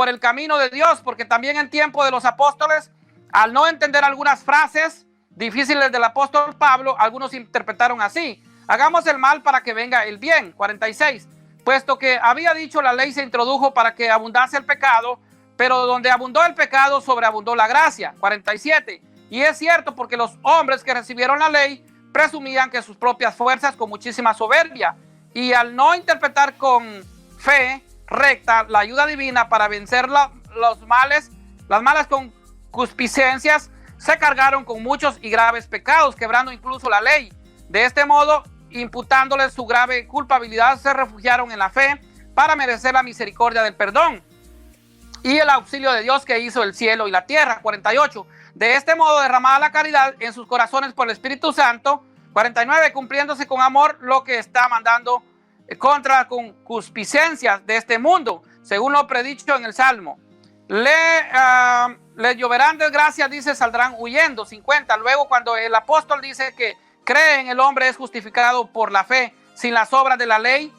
el camino de Dios, porque también en tiempo de los apóstoles, al no entender algunas frases difíciles del apóstol Pablo, algunos interpretaron así: hagamos el mal para que venga el bien. 46. Puesto que había dicho, la ley se introdujo para que abundase el pecado, pero donde abundó el pecado, sobreabundó la gracia. 47. Y es cierto, porque los hombres que recibieron la ley presumían que sus propias fuerzas con muchísima soberbia, y al no interpretar con fe recta la ayuda divina para vencer las malas concupiscencias, se cargaron con muchos y graves pecados, quebrando incluso la ley. De este modo, imputándoles su grave culpabilidad, se refugiaron en la fe para merecer la misericordia del perdón y el auxilio de Dios, que hizo el cielo y la tierra. 48. De este modo, derramada la caridad en sus corazones por el Espíritu Santo. 49. Cumpliéndose con amor lo que está mandando contra las concupiscencias de este mundo, según lo predicho en el Salmo. Le lloverán desgracias, dice, saldrán huyendo. 50. Luego, cuando el apóstol dice que cree en el hombre es justificado por la fe sin las obras de la ley,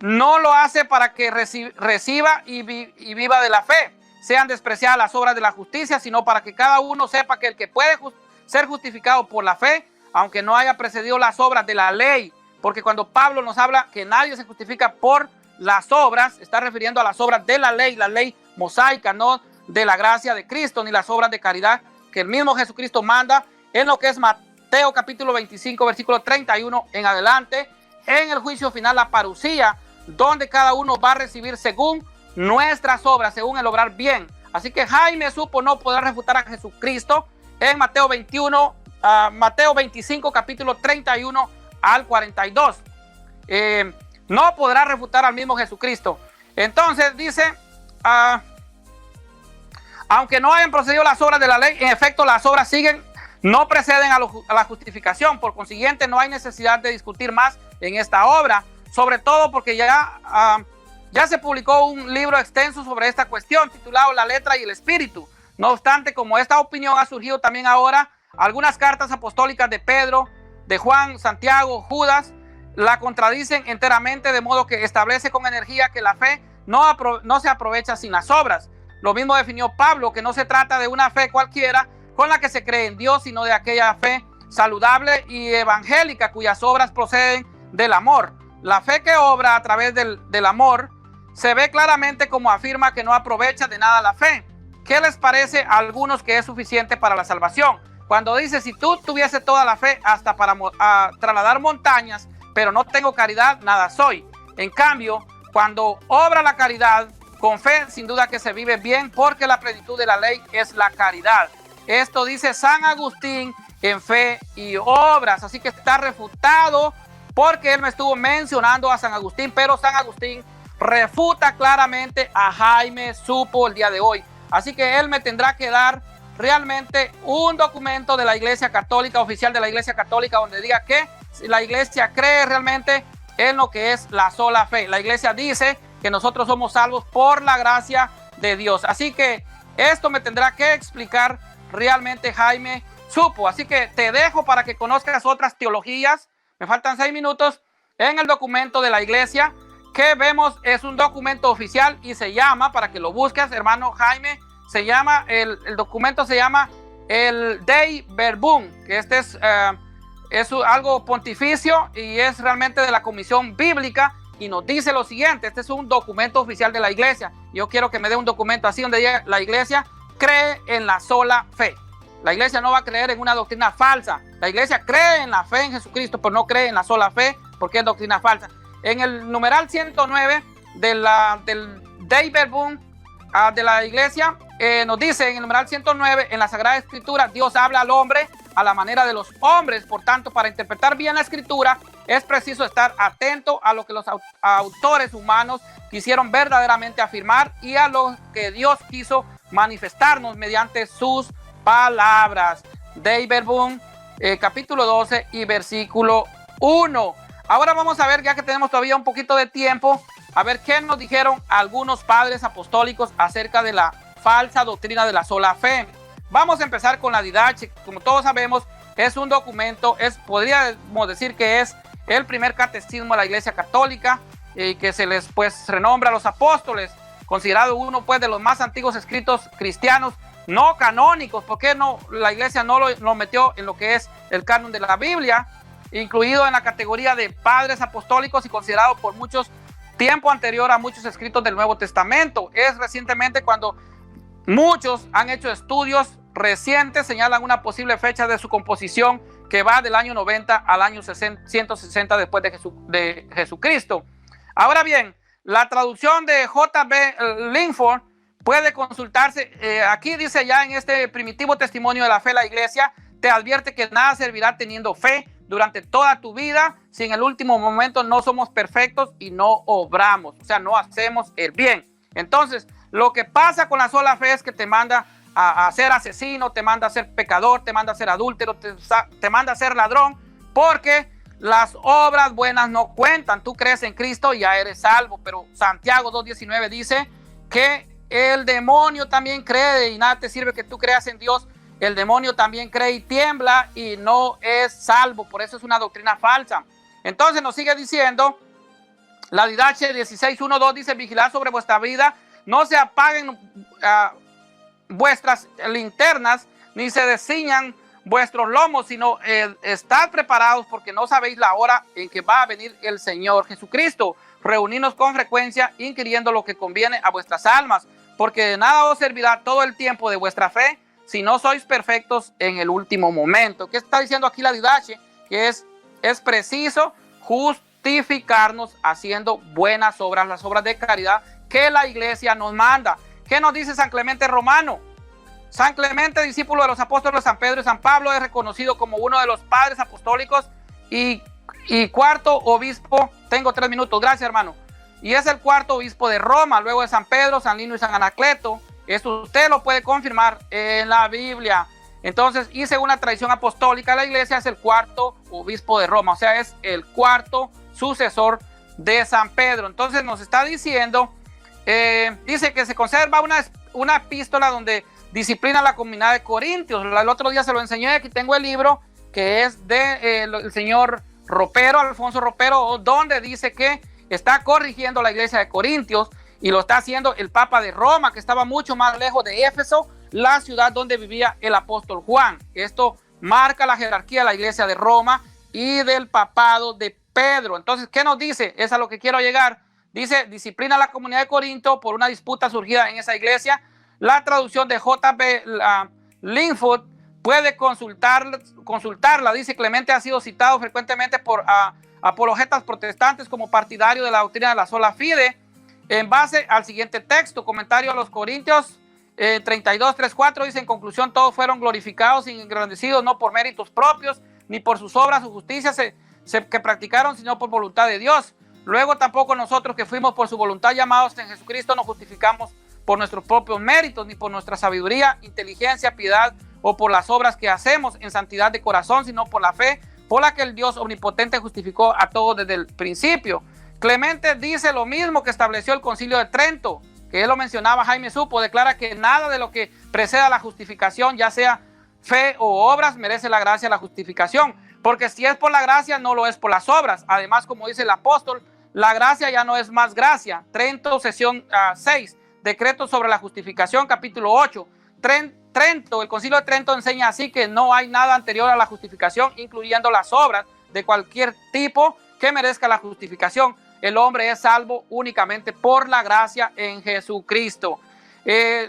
no lo hace para que reciba y viva de la fe, sean despreciadas las obras de la justicia, sino para que cada uno sepa que el que puede ser justificado por la fe, aunque no haya precedido las obras de la ley. Porque cuando Pablo nos habla que nadie se justifica por las obras, está refiriendo a las obras de la ley mosaica, no de la gracia de Cristo, ni las obras de caridad que el mismo Jesucristo manda en lo que es Mateo capítulo 25, versículo 31 en adelante, en el juicio final, la parucía, donde cada uno va a recibir según nuestras obras, según el obrar bien. Así que Jaime supo no poder refutar a Jesucristo en Mateo 25, capítulo 31 al 42. No podrá refutar al mismo Jesucristo. Entonces dice, aunque no hayan procedido las obras de la ley, en efecto las obras no preceden a la justificación. Por consiguiente, no hay necesidad de discutir más en esta obra, sobre todo porque ya se publicó un libro extenso sobre esta cuestión titulado La letra y el espíritu. No obstante, como esta opinión ha surgido también ahora, algunas cartas apostólicas de Pedro, de Juan, Santiago, Judas, la contradicen enteramente, de modo que establece con energía que la fe no se aprovecha sin las obras. Lo mismo definió Pablo, que no se trata de una fe cualquiera con la que se cree en Dios, sino de aquella fe saludable y evangélica cuyas obras proceden del amor. la fe que obra a través del amor se ve claramente como afirma que no aprovecha de nada la fe. ¿Qué les parece a algunos que es suficiente para la salvación? Cuando dice, si tú tuviese toda la fe hasta para trasladar montañas, pero no tengo caridad, nada soy. En cambio, cuando obra la caridad con fe, sin duda que se vive bien, porque la plenitud de la ley es la caridad. Esto dice San Agustín en Fe y Obras, así que está refutado porque él me estuvo mencionando a San Agustín, pero San Agustín refuta claramente a Jaime Supo el día de hoy. Así que él me tendrá que dar realmente un documento de la Iglesia Católica, oficial de la Iglesia Católica, donde diga que la Iglesia cree realmente en lo que es la sola fe. La Iglesia dice que nosotros somos salvos por la gracia de Dios. Así que esto me tendrá que explicar realmente Jaime Supo. Así que te dejo para que conozcas otras teologías. Me faltan 6 minutos. En el documento de la Iglesia que vemos es un documento oficial y se llama, para que lo busques, hermano Jaime, se llama, el documento se llama el Dei Verbum, que este es algo pontificio y es realmente de la Comisión Bíblica y nos dice lo siguiente. Este es un documento oficial de la Iglesia. Yo quiero que me dé un documento así donde diga: la Iglesia cree en la sola fe. La Iglesia no va a creer en una doctrina falsa. La Iglesia cree en la fe en Jesucristo, pero no cree en la sola fe porque es doctrina falsa. En el numeral 109 del Dei Verbum de la Iglesia, nos dice en el numeral 109, en la Sagrada Escritura, Dios habla al hombre a la manera de los hombres. Por tanto, para interpretar bien la Escritura, es preciso estar atento a lo que los autores humanos quisieron verdaderamente afirmar y a lo que Dios quiso manifestarnos mediante sus palabras. Dei Verbum, capítulo 12 y versículo 1. Ahora vamos a ver, ya que tenemos todavía un poquito de tiempo, a ver qué nos dijeron algunos padres apostólicos acerca de la falsa doctrina de la sola fe. Vamos a empezar con la Didache. Como todos sabemos, es un documento, podríamos decir que es el primer catecismo de la Iglesia Católica, que se les renombra a los apóstoles, considerado uno de los más antiguos escritos cristianos no canónicos. ¿Por qué no la Iglesia no lo metió en lo que es el canon de la Biblia, incluido en la categoría de padres apostólicos y considerado por muchos tiempo anterior a muchos escritos del Nuevo Testamento? Es recientemente cuando muchos han hecho estudios recientes, señalan una posible fecha de su composición que va del año 90 al año 160 después de Jesucristo. Ahora bien, la traducción de J.B. Linford puede consultarse. Aquí dice ya en este primitivo testimonio de la fe, la Iglesia te advierte que nada servirá teniendo fe durante toda tu vida si en el último momento no somos perfectos y no obramos, o sea, no hacemos el bien. Entonces, lo que pasa con la sola fe es que te manda a ser asesino, te manda a ser pecador, te manda a ser adúltero, te manda a ser ladrón, porque las obras buenas no cuentan. Tú crees en Cristo y ya eres salvo, pero Santiago 2:19 dice que el demonio también cree y nada te sirve que tú creas en Dios. El demonio también cree y tiembla y no es salvo. Por eso es una doctrina falsa. Entonces nos sigue diciendo la Didache 16:1-2 dice: vigilad sobre vuestra vida, no se apaguen vuestras linternas, ni se desciñan vuestros lomos, sino estad preparados, porque no sabéis la hora en que va a venir el Señor Jesucristo. Reunidnos con frecuencia, inquiriendo lo que conviene a vuestras almas, porque de nada os servirá todo el tiempo de vuestra fe si no sois perfectos en el último momento. ¿Qué está diciendo aquí la Didache? Que es preciso justificarnos haciendo buenas obras, las obras de caridad que la Iglesia nos manda. ¿Qué nos dice San Clemente Romano? San Clemente, discípulo de los apóstoles San Pedro y San Pablo, es reconocido como uno de los padres apostólicos y cuarto obispo. Tengo 3 minutos, gracias hermano. Y es el cuarto obispo de Roma, luego de San Pedro, San Lino y San Anacleto. Eso usted lo puede confirmar en la Biblia. Entonces, y según la tradición apostólica, la Iglesia es el cuarto obispo de Roma, o sea, es el cuarto sucesor de San Pedro. Entonces nos está diciendo, dice que se conserva una epístola donde disciplina la comunidad de Corintios. El otro día se lo enseñé, aquí tengo el libro que es del señor Ropero, Alfonso Ropero, donde dice que está corrigiendo la iglesia de Corintios y lo está haciendo el Papa de Roma, que estaba mucho más lejos de Éfeso, la ciudad donde vivía el apóstol Juan. Esto marca la jerarquía de la iglesia de Roma y del papado de Pedro. Entonces, ¿qué nos dice? Es a lo que quiero llegar. Dice, disciplina a la comunidad de Corinto por una disputa surgida en esa iglesia. La traducción de J.B. Linfoot puede consultarla. Dice, Clemente ha sido citado frecuentemente por apologetas protestantes como partidario de la doctrina de la sola fide, en base al siguiente texto, comentario a los Corintios 32, 3, 4, dice, en conclusión, todos fueron glorificados y engrandecidos, no por méritos propios, ni por sus obras o justicia que practicaron, sino por voluntad de Dios. Luego tampoco nosotros que fuimos por su voluntad llamados en Jesucristo nos justificamos por nuestros propios méritos, ni por nuestra sabiduría, inteligencia, piedad, o por las obras que hacemos en santidad de corazón, sino por la fe, por la que el Dios omnipotente justificó a todos desde el principio. Clemente dice lo mismo que estableció el Concilio de Trento, que él lo mencionaba, Jaime supo, declara que nada de lo que preceda la justificación, ya sea fe o obras, merece la gracia de la justificación, porque si es por la gracia, no lo es por las obras. Además, como dice el apóstol, la gracia ya no es más gracia. Trento, sesión 6, decreto sobre la justificación, capítulo 8. Trento, el Concilio de Trento enseña así que no hay nada anterior a la justificación, incluyendo las obras de cualquier tipo que merezca la justificación. El hombre es salvo únicamente por la gracia en Jesucristo.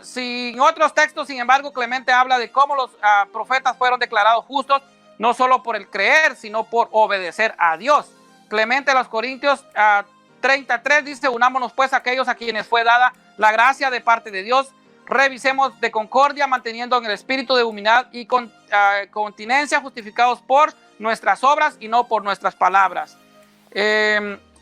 Sin otros textos, sin embargo, Clemente habla de cómo los profetas fueron declarados justos, no solo por el creer, sino por obedecer a Dios. Clemente a los Corintios 33 dice, unámonos pues a aquellos a quienes fue dada la gracia de parte de Dios, revisemos de concordia, manteniendo en el espíritu de humildad y continencia, justificados por nuestras obras y no por nuestras palabras.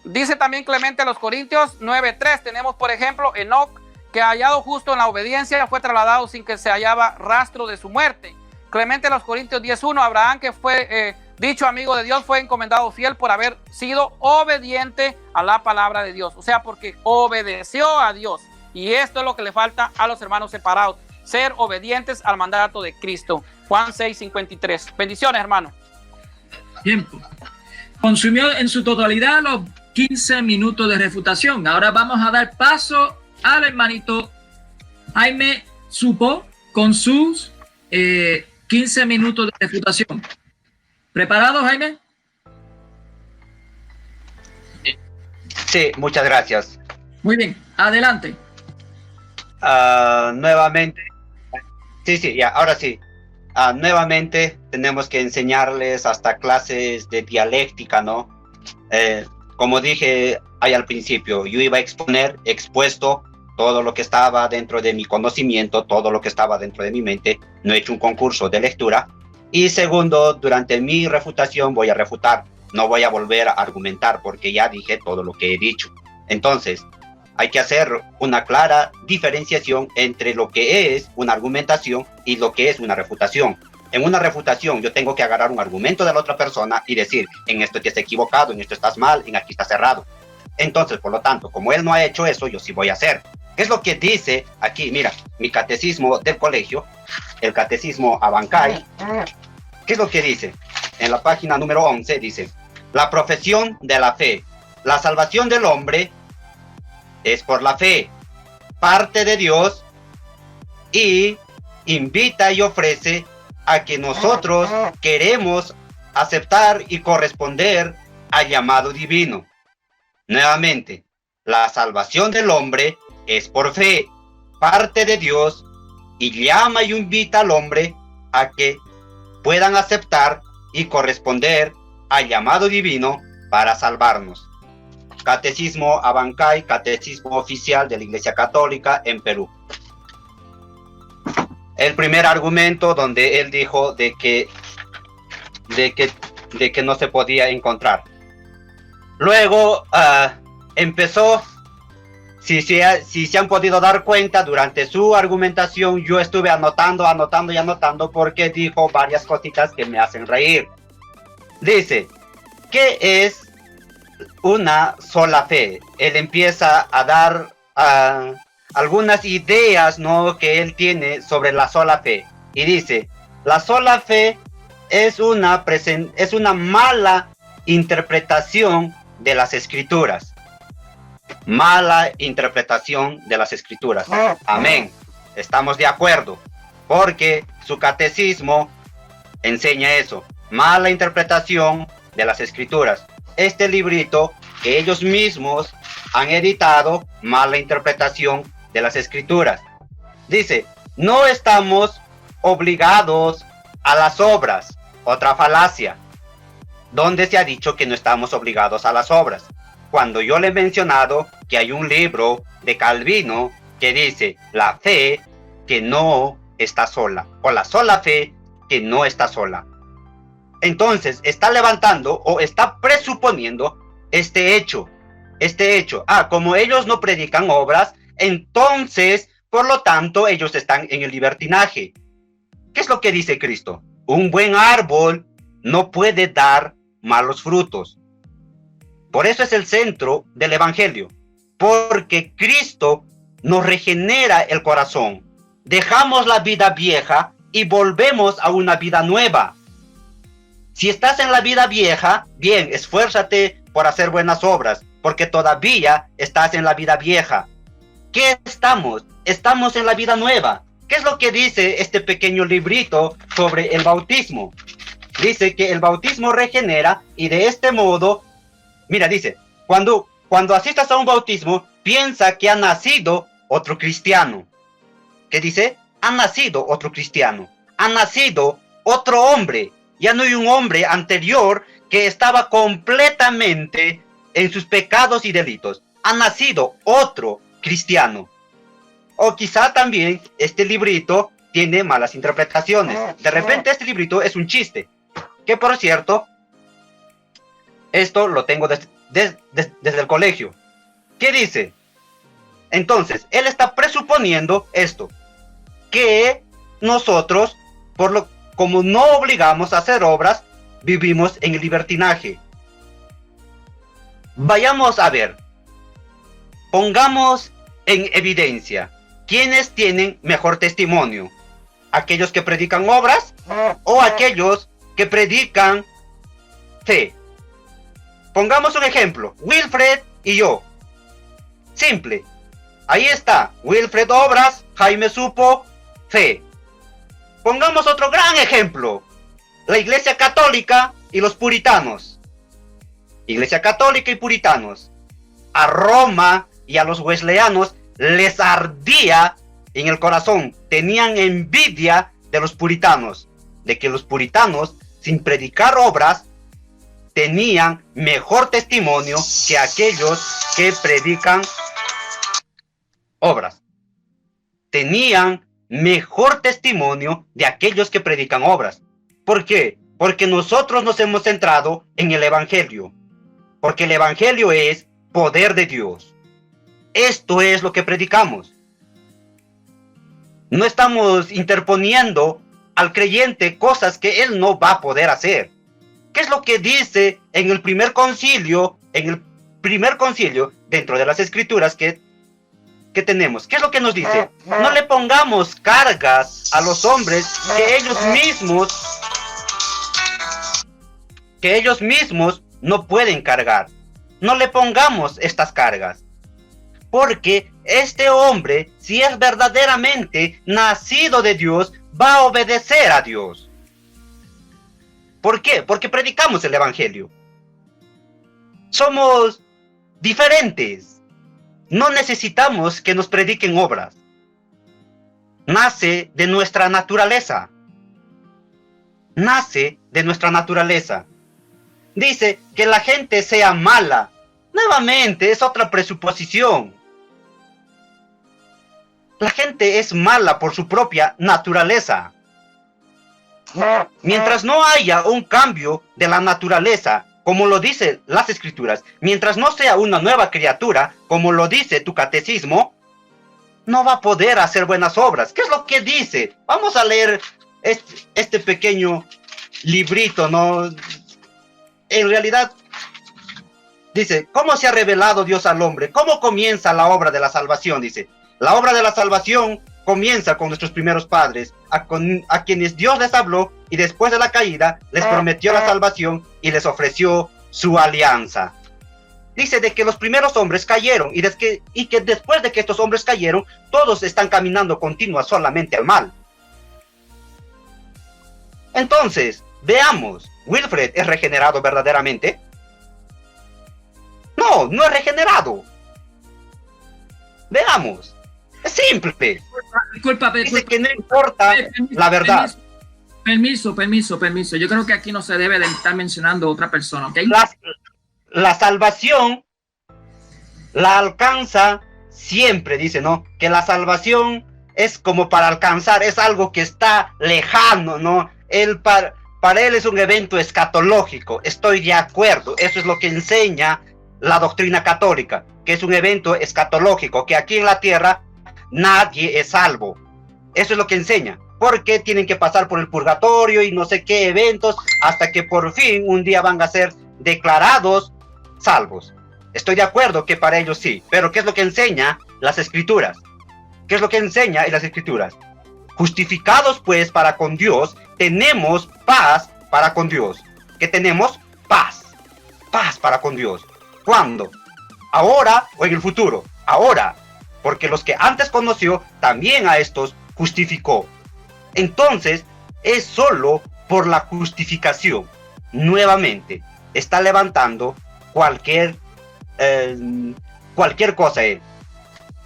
Dice también Clemente a los Corintios 9:3, tenemos por ejemplo Enoc, que hallado justo en la obediencia fue trasladado sin que se hallaba rastro de su muerte. Clemente a los Corintios 10:1, Abraham, que fue dicho amigo de Dios, fue encomendado fiel por haber sido obediente a la palabra de Dios, o sea, porque obedeció a Dios. Y esto es lo que le falta a los hermanos separados, ser obedientes al mandato de Cristo. Juan 6:53. Bendiciones, hermano. Tiempo. Consumió en su totalidad los 15 minutos de refutación. Ahora vamos a dar paso al hermanito Jaime Supo con sus 15 minutos de refutación. ¿Preparado, Jaime? Sí, muchas gracias. Muy bien, adelante. Nuevamente, sí, ya, ahora sí. Nuevamente tenemos que enseñarles hasta clases de dialéctica, ¿no? Como dije ahí al principio, yo iba a expuesto todo lo que estaba dentro de mi conocimiento, todo lo que estaba dentro de mi mente. No he hecho un concurso de lectura. Y segundo, durante mi refutación voy a refutar, no voy a volver a argumentar porque ya dije todo lo que he dicho. Entonces, hay que hacer una clara diferenciación entre lo que es una argumentación y lo que es una refutación. En una refutación yo tengo que agarrar un argumento de la otra persona y decir, en esto te has equivocado, en esto estás mal, en aquí estás errado. Entonces, por lo tanto, como él no ha hecho eso, yo sí voy a hacer. ¿Qué es lo que dice aquí? Mira, mi catecismo del colegio, el catecismo Abancay. ¿Qué es lo que dice? En la página número 11 dice, la profesión de la fe, la salvación del hombre es por la fe, parte de Dios y invita y ofrece a que nosotros queremos aceptar y corresponder al llamado divino. Nuevamente, la salvación del hombre es por fe, parte de Dios y llama y invita al hombre a que puedan aceptar y corresponder al llamado divino para salvarnos. Catecismo Abancay, catecismo oficial de la Iglesia Católica en Perú. El primer argumento donde él dijo de que no se podía encontrar. Luego empezó, si se han podido dar cuenta, durante su argumentación yo estuve anotando porque dijo varias cositas que me hacen reír. Dice, ¿qué es una sola fe? Él empieza a dar algunas ideas, ¿no?, que él tiene sobre la sola fe. Y dice, la sola fe es una mala interpretación de las escrituras. Mala interpretación de las escrituras. Amén. Estamos de acuerdo, porque su catecismo enseña eso. Mala interpretación de las Escrituras. Este librito que ellos mismos han editado, mala interpretación de las Escrituras. Dice, no estamos obligados a las obras. Otra falacia. ¿Dónde se ha dicho que no estamos obligados a las obras? Cuando yo le he mencionado que hay un libro de Calvino que dice la fe que no está sola, o la sola fe que no está sola. Entonces está levantando o está presuponiendo este hecho. Como ellos no predican obras, entonces por lo tanto ellos están en el libertinaje. ¿Qué es lo que dice Cristo? Un buen árbol no puede dar malos frutos. Por eso es el centro del evangelio, porque Cristo nos regenera el corazón. Dejamos la vida vieja y volvemos a una vida nueva. Si estás en la vida vieja, bien, esfuérzate por hacer buenas obras, porque todavía estás en la vida vieja. ¿Qué estamos? Estamos en la vida nueva. ¿Qué es lo que dice este pequeño librito sobre el bautismo? Dice que el bautismo regenera y de este modo, mira, dice, cuando asistas a un bautismo, piensa que ha nacido otro cristiano. ¿Qué dice? Ha nacido otro cristiano. Ha nacido otro hombre. Ya no hay un hombre anterior que estaba completamente en sus pecados y delitos. Ha nacido otro cristiano. O quizá también este librito tiene malas interpretaciones. De repente este librito es un chiste. Que por cierto, esto lo tengo desde el colegio. ¿Qué dice? Entonces, él está presuponiendo esto. Que nosotros, como no obligamos a hacer obras, vivimos en el libertinaje. Vayamos a ver. Pongamos en evidencia quiénes tienen mejor testimonio. ¿Aquellos que predican obras o aquellos que predican fe? Pongamos un ejemplo. Wilfred y yo. Simple. Ahí está. Wilfred obras, Jaime supo fe. Pongamos otro gran ejemplo. La Iglesia Católica y los puritanos. Iglesia Católica y puritanos. A Roma y a los wesleyanos les ardía en el corazón. Tenían envidia de los puritanos. De que los puritanos, sin predicar obras, tenían mejor testimonio que aquellos que predican obras. Tenían mejor testimonio de aquellos que predican obras. ¿Por qué? Porque nosotros nos hemos centrado en el evangelio. Porque el evangelio es poder de Dios. Esto es lo que predicamos. No estamos interponiendo al creyente cosas que él no va a poder hacer. ¿Qué es lo que dice en el primer concilio? En el primer concilio dentro de las escrituras que tenemos. ¿Qué es lo que nos dice? No le pongamos cargas a los hombres que ellos mismos no pueden cargar. No le pongamos estas cargas. Porque este hombre, si es verdaderamente nacido de Dios, va a obedecer a Dios. ¿Por qué? Porque predicamos el evangelio. Somos diferentes. No necesitamos que nos prediquen obras. Nace de nuestra naturaleza. Nace de nuestra naturaleza. Dice que la gente sea mala. Nuevamente es otra presuposición. La gente es mala por su propia naturaleza. Mientras no haya un cambio de la naturaleza, como lo dicen las escrituras, mientras no sea una nueva criatura, como lo dice tu catecismo, no va a poder hacer buenas obras. ¿Qué es lo que dice? Vamos a leer este pequeño librito, ¿no? En realidad, dice, ¿cómo se ha revelado Dios al hombre? ¿Cómo comienza la obra de la salvación? Dice, la obra de la salvación comienza con nuestros primeros padres, a quienes Dios les habló y después de la caída les prometió la salvación y les ofreció su alianza. Dice de que los primeros hombres cayeron y que después de que estos hombres cayeron, todos están caminando continua solamente al mal. Entonces, veamos ¿Wilfred es regenerado verdaderamente? No, no es regenerado. Veamos. Es simple. Disculpa, Dice que no importa la verdad. Permiso. Yo creo que aquí no se debe de estar mencionando a otra persona, ¿ok? La salvación la alcanza siempre, dice, ¿no? Que la salvación es como para alcanzar, es algo que está lejano, ¿no? Para él es un evento escatológico. Estoy de acuerdo. Eso es lo que enseña la doctrina católica, que es un evento escatológico, que aquí en la tierra nadie es salvo. Eso es lo que enseña, porque tienen que pasar por el purgatorio y no sé qué eventos, hasta que por fin un día van a ser declarados salvos. Estoy de acuerdo que para ellos sí, pero ¿qué es lo que enseña las escrituras? ¿Qué es lo que enseña en las escrituras? Justificados pues para con Dios, tenemos paz para con Dios. ¿Qué tenemos? Paz. Paz para con Dios. ¿Cuándo? ¿Ahora o en el futuro? Ahora. Porque los que antes conoció, también a estos justificó. Entonces, es solo por la justificación. Nuevamente, está levantando cualquier cosa. He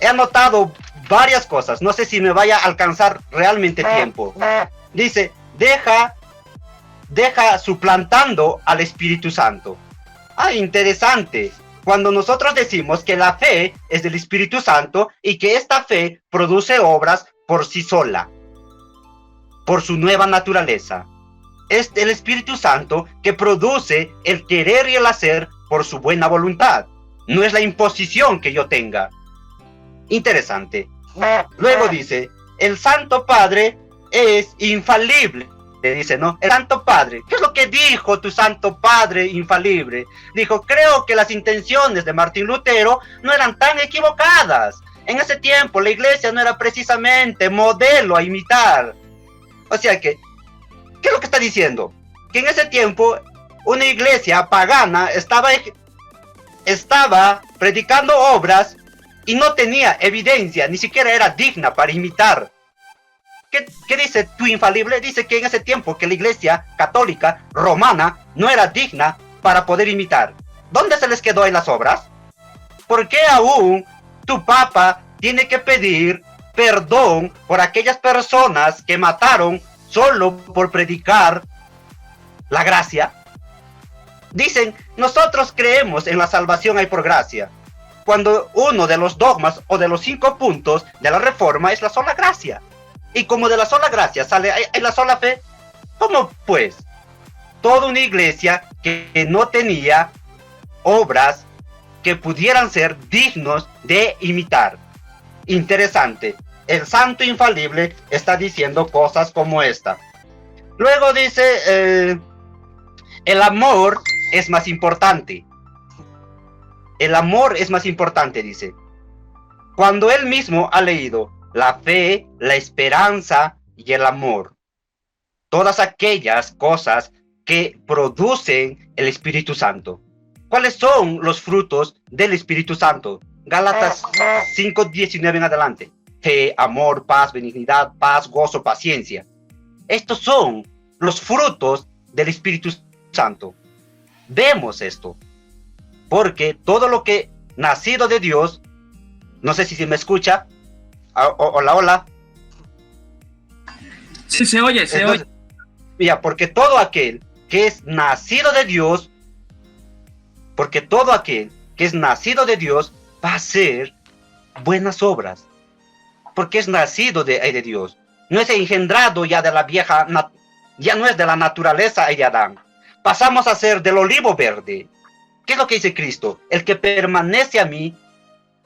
anotado varias cosas. No sé si me vaya a alcanzar realmente tiempo. Dice, deja suplantando al Espíritu Santo. Ah, interesante. Cuando nosotros decimos que la fe es del Espíritu Santo y que esta fe produce obras por sí sola, por su nueva naturaleza. Es el Espíritu Santo que produce el querer y el hacer por su buena voluntad. No es la imposición que yo tenga. Interesante. Luego dice, el Santo Padre es infalible. Le dice, ¿no? El Santo Padre. ¿Qué es lo que dijo tu Santo Padre infalible? Dijo, creo que las intenciones de Martín Lutero no eran tan equivocadas. En ese tiempo la iglesia no era precisamente modelo a imitar. O sea que, ¿qué es lo que está diciendo? Que en ese tiempo una iglesia pagana estaba predicando obras y no tenía evidencia, ni siquiera era digna para imitar. ¿Qué dice tu infalible? Dice que en ese tiempo que la iglesia católica romana no era digna para poder imitar. ¿Dónde se les quedó en las obras? ¿Por qué aún tu papa tiene que pedir perdón por aquellas personas que mataron solo por predicar la gracia? Dicen, nosotros creemos en la salvación hay por gracia, cuando uno de los dogmas o de los 5 puntos de la reforma es la sola gracia. Y como de la sola gracia sale en la sola fe, ¿cómo pues? Toda una iglesia que no tenía obras que pudieran ser dignos de imitar. Interesante. El santo infalible está diciendo cosas como esta. Luego dice, el amor es más importante. El amor es más importante, dice. Cuando él mismo ha leído la fe, la esperanza y el amor. Todas aquellas cosas que producen el Espíritu Santo. ¿Cuáles son los frutos del Espíritu Santo? Gálatas 5:19 en adelante. Fe, amor, paz, benignidad, paz, gozo, paciencia. Estos son los frutos del Espíritu Santo. Vemos esto. Porque todo lo que nacido de Dios, no sé si se me escucha. Hola, hola. Sí, se oye, se oye. Mira, porque todo aquel que es nacido de Dios, va a hacer buenas obras. Porque es nacido de Dios. No es engendrado ya de la vieja, ya no es de la naturaleza de Adán. Pasamos a ser del olivo verde. ¿Qué es lo que dice Cristo? El que permanece a mí,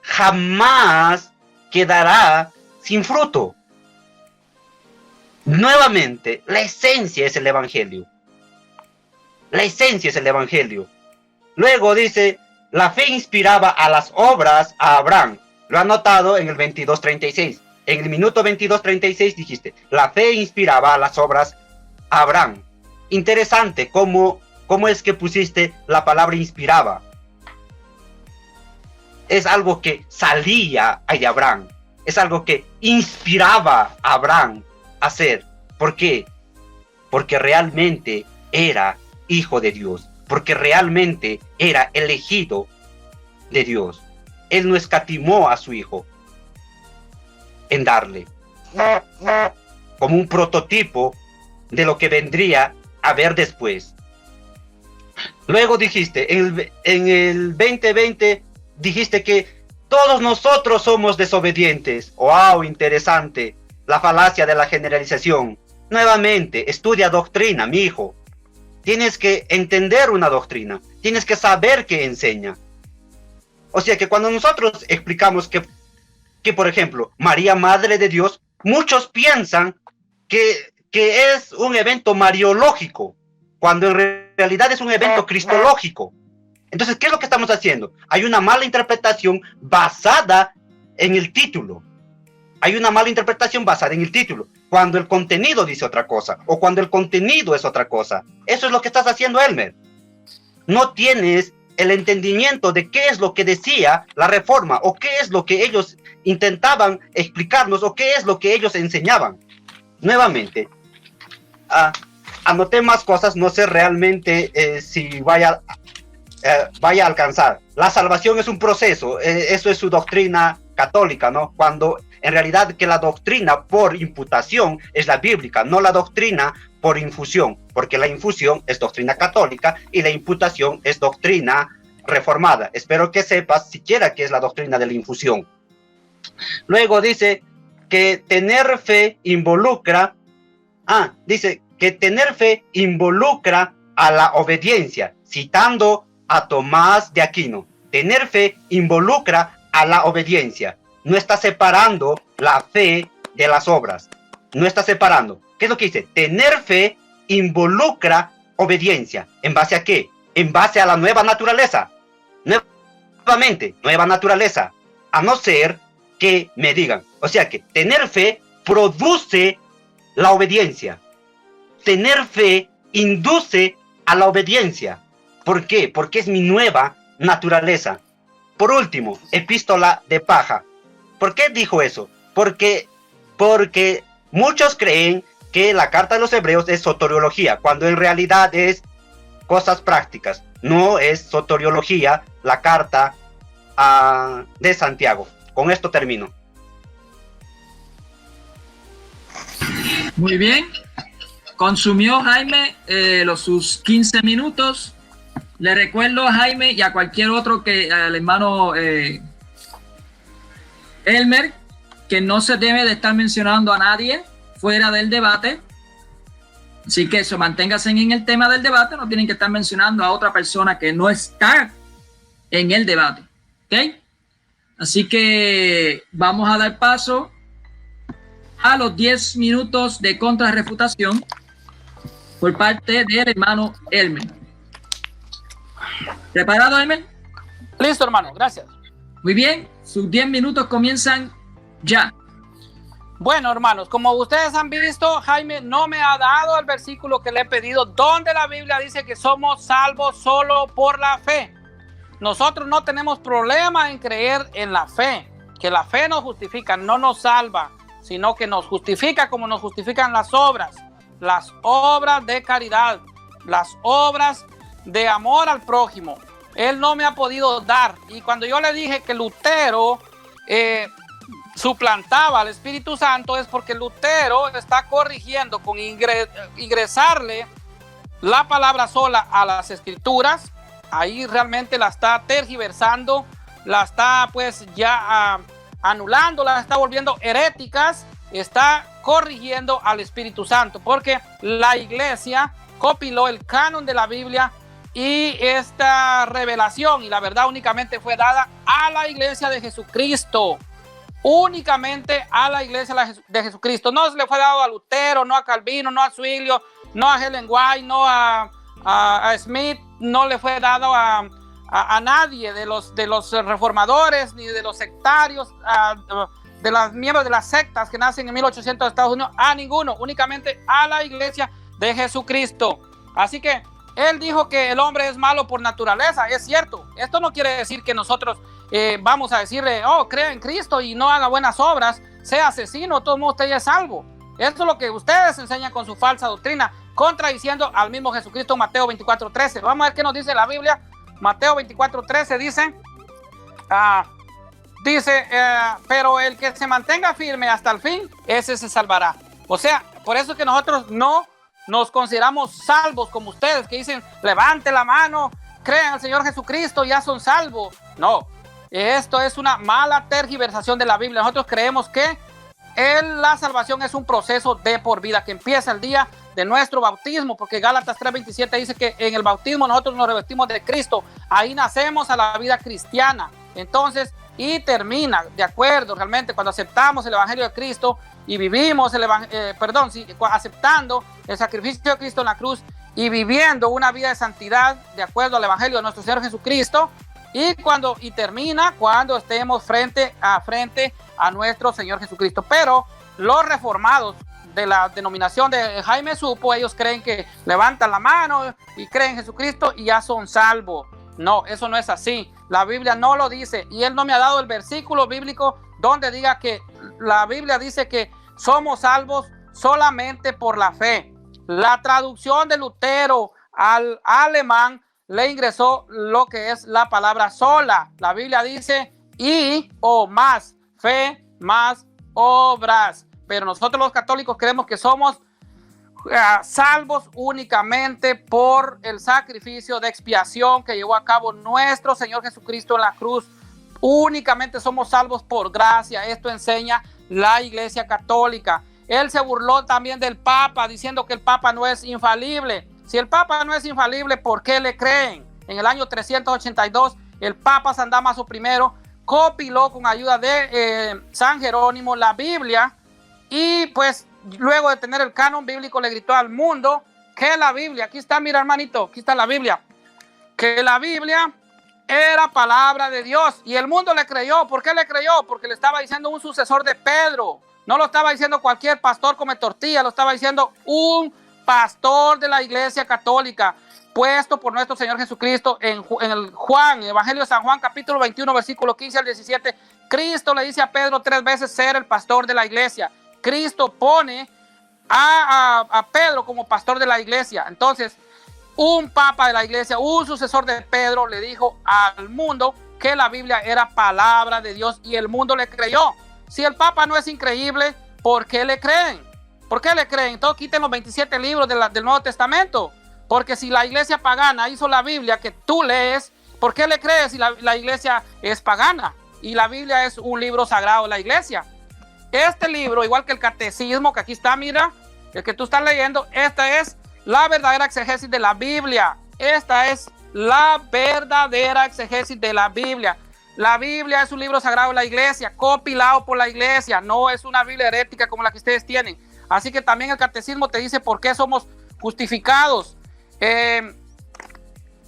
jamás quedará sin fruto. Nuevamente, la esencia es el Evangelio. La esencia es el Evangelio. Luego dice, la fe inspiraba a las obras a Abraham. Lo ha notado en el 22:36. En el minuto 22:36 dijiste, la fe inspiraba a las obras a Abraham. Interesante cómo es que pusiste la palabra inspiraba. Es algo que salía de Abraham. Es algo que inspiraba a Abraham a hacer. ¿Por qué? Porque realmente era hijo de Dios, porque realmente era elegido de Dios. Él no escatimó a su hijo en darle como un prototipo de lo que vendría a ver después. Luego dijiste, en el 2020, dijiste que todos nosotros somos desobedientes. ¡Wow! Interesante. La falacia de la generalización. Nuevamente, estudia doctrina, mi hijo. Tienes que entender una doctrina. Tienes que saber qué enseña. O sea que cuando nosotros explicamos que por ejemplo, María, Madre de Dios, muchos piensan que es un evento mariológico, cuando en realidad es un evento cristológico. Entonces, ¿qué es lo que estamos haciendo? Hay una mala interpretación basada en el título. Hay una mala interpretación basada en el título, cuando el contenido dice otra cosa, o cuando el contenido es otra cosa. Eso es lo que estás haciendo, Elmer. No tienes el entendimiento de qué es lo que decía la Reforma, o qué es lo que ellos intentaban explicarnos, o qué es lo que ellos enseñaban. Nuevamente, anoté más cosas, no sé realmente si vaya a alcanzar. La salvación es un proceso, eso es su doctrina católica, ¿no? Cuando en realidad que la doctrina por imputación es la bíblica, no la doctrina por infusión, porque la infusión es doctrina católica y la imputación es doctrina reformada. Espero que sepas siquiera qué es la doctrina de la infusión. Luego dice que tener fe involucra, dice que tener fe involucra a la obediencia, citando a Tomás de Aquino. Tener fe involucra a la obediencia. No está separando la fe de las obras. No está separando. ¿Qué es lo que dice? Tener fe involucra obediencia. ¿En base a qué? En base a la nueva naturaleza. Nuevamente, nueva naturaleza. A no ser que me digan. O sea que tener fe produce la obediencia. Tener fe induce a la obediencia. ¿Por qué? Porque es mi nueva naturaleza. Por último, epístola de paja. ¿Por qué dijo eso? Porque muchos creen que la carta de los hebreos es soteriología, cuando en realidad es cosas prácticas. No es soteriología la carta de Santiago. Con esto termino. Muy bien. Consumió Jaime sus 15 minutos. Le recuerdo a Jaime y a cualquier otro al hermano Elmer, que no se debe de estar mencionando a nadie fuera del debate. Así que eso, manténgase en el tema del debate, no tienen que estar mencionando a otra persona que no está en el debate. ¿Ok? Así que vamos a dar paso a los 10 minutos de contrarrefutación por parte del hermano Elmer. ¿Preparado, Elmer? Listo, hermano, gracias. Muy bien, sus 10 minutos comienzan ya. Bueno, hermanos, como ustedes han visto, Jaime no me ha dado el versículo que le he pedido, donde la Biblia dice que somos salvos solo por la fe. Nosotros no tenemos problema en creer en la fe, que la fe nos justifica, no nos salva, sino que nos justifica como nos justifican las obras de caridad, las obras de amor al prójimo. Él no me ha podido dar. Y cuando yo le dije que Lutero suplantaba al Espíritu Santo, es porque Lutero está corrigiendo con ingresarle la palabra sola a las escrituras. Ahí realmente la está tergiversando, la está pues ya anulando, la está volviendo heréticas, está corrigiendo al Espíritu Santo, porque la iglesia copiló el canon de la Biblia y esta revelación y la verdad únicamente fue dada a la iglesia de Jesucristo. Únicamente a la iglesia de Jesucristo. No se le fue dado a Lutero, no a Calvino, no a Zwinglio, no a Ellen White, no a Smith, no le fue dado a nadie de los reformadores ni de los sectarios, de los miembros de las sectas que nacen en 1800 de Estados Unidos, a ninguno, únicamente a la iglesia de Jesucristo. Así que él dijo que el hombre es malo por naturaleza, es cierto. Esto no quiere decir que nosotros vamos a decirle, crea en Cristo y no haga buenas obras, sea asesino, todo el mundo usted ya es salvo. Esto es lo que ustedes enseñan con su falsa doctrina, contradiciendo al mismo Jesucristo. Mateo 24:13. Vamos a ver qué nos dice la Biblia. Mateo 24:13 dice, pero el que se mantenga firme hasta el fin, ese se salvará. O sea, por eso es que nosotros no nos consideramos salvos como ustedes, que dicen, levante la mano, crean al Señor Jesucristo, ya son salvos. No, esto es una mala tergiversación de la Biblia. Nosotros creemos que la salvación es un proceso de por vida, que empieza el día de nuestro bautismo, porque Gálatas 3:27 dice que en el bautismo nosotros nos revestimos de Cristo. Ahí nacemos a la vida cristiana. Entonces, y termina, de acuerdo, realmente cuando aceptamos el Evangelio de Cristo y vivimos aceptando el sacrificio de Cristo en la cruz y viviendo una vida de santidad de acuerdo al Evangelio de nuestro Señor Jesucristo, y termina cuando estemos frente a nuestro Señor Jesucristo. Pero los reformados de la denominación de Jaime Supo, ellos creen que levantan la mano y creen en Jesucristo y ya son salvos. No, eso no es así. La Biblia no lo dice, y él no me ha dado el versículo bíblico donde diga que la Biblia dice que somos salvos solamente por la fe. La traducción de Lutero al alemán le ingresó lo que es la palabra sola. La Biblia dice y o más, fe más obras. Pero nosotros los católicos creemos que somos salvos únicamente por el sacrificio de expiación que llevó a cabo nuestro Señor Jesucristo en la cruz. Únicamente somos salvos por gracia. Esto enseña la Iglesia Católica. Él se burló también del Papa, diciendo que el Papa no es infalible. Si el Papa no es infalible, ¿por qué le creen? En el año 382, el Papa San Damaso I compiló con ayuda de San Jerónimo la Biblia, y pues luego de tener el canon bíblico le gritó al mundo que la Biblia, aquí está, mira hermanito, aquí está la Biblia, que la Biblia era palabra de Dios, y el mundo le creyó. ¿Por qué le creyó? Porque le estaba diciendo un sucesor de Pedro. No lo estaba diciendo cualquier pastor come tortilla, lo estaba diciendo un pastor de la Iglesia Católica, puesto por nuestro Señor Jesucristo. En el Evangelio de San Juan, capítulo 21, versículo 15 al 17, Cristo le dice a Pedro 3 veces ser el pastor de la iglesia. Cristo pone a Pedro como pastor de la iglesia. Entonces, un papa de la iglesia, un sucesor de Pedro, le dijo al mundo que la Biblia era palabra de Dios, y el mundo le creyó. Si el papa no es increíble, ¿por qué le creen? ¿Por qué le creen? Entonces quiten los 27 libros del Nuevo Testamento. Porque si la iglesia pagana hizo la Biblia que tú lees, ¿por qué le crees si la iglesia es pagana? Y la Biblia es un libro sagrado de la iglesia. Este libro, igual que el catecismo, que aquí está, mira, el que tú estás leyendo, esta es la verdadera exégesis de la Biblia. Esta es la verdadera exégesis de la Biblia. La Biblia es un libro sagrado de la iglesia, compilado por la iglesia. No es una Biblia herética como la que ustedes tienen. Así que también el catecismo te dice por qué somos justificados.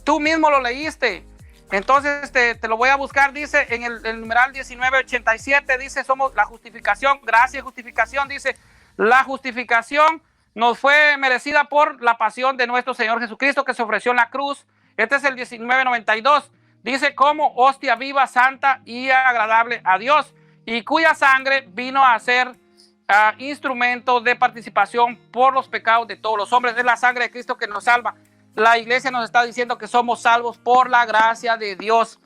Tú mismo lo leíste. Entonces te lo voy a buscar. Dice en el numeral 1987, dice somos la justificación, gracia y justificación. Dice la justificación nos fue merecida por la pasión de nuestro Señor Jesucristo, que se ofreció en la cruz. Este es el 1992. Dice como hostia viva, santa y agradable a Dios, y cuya sangre vino a ser instrumento de participación por los pecados de todos los hombres. Es la sangre de Cristo que nos salva. La iglesia nos está diciendo que somos salvos por la gracia de Dios.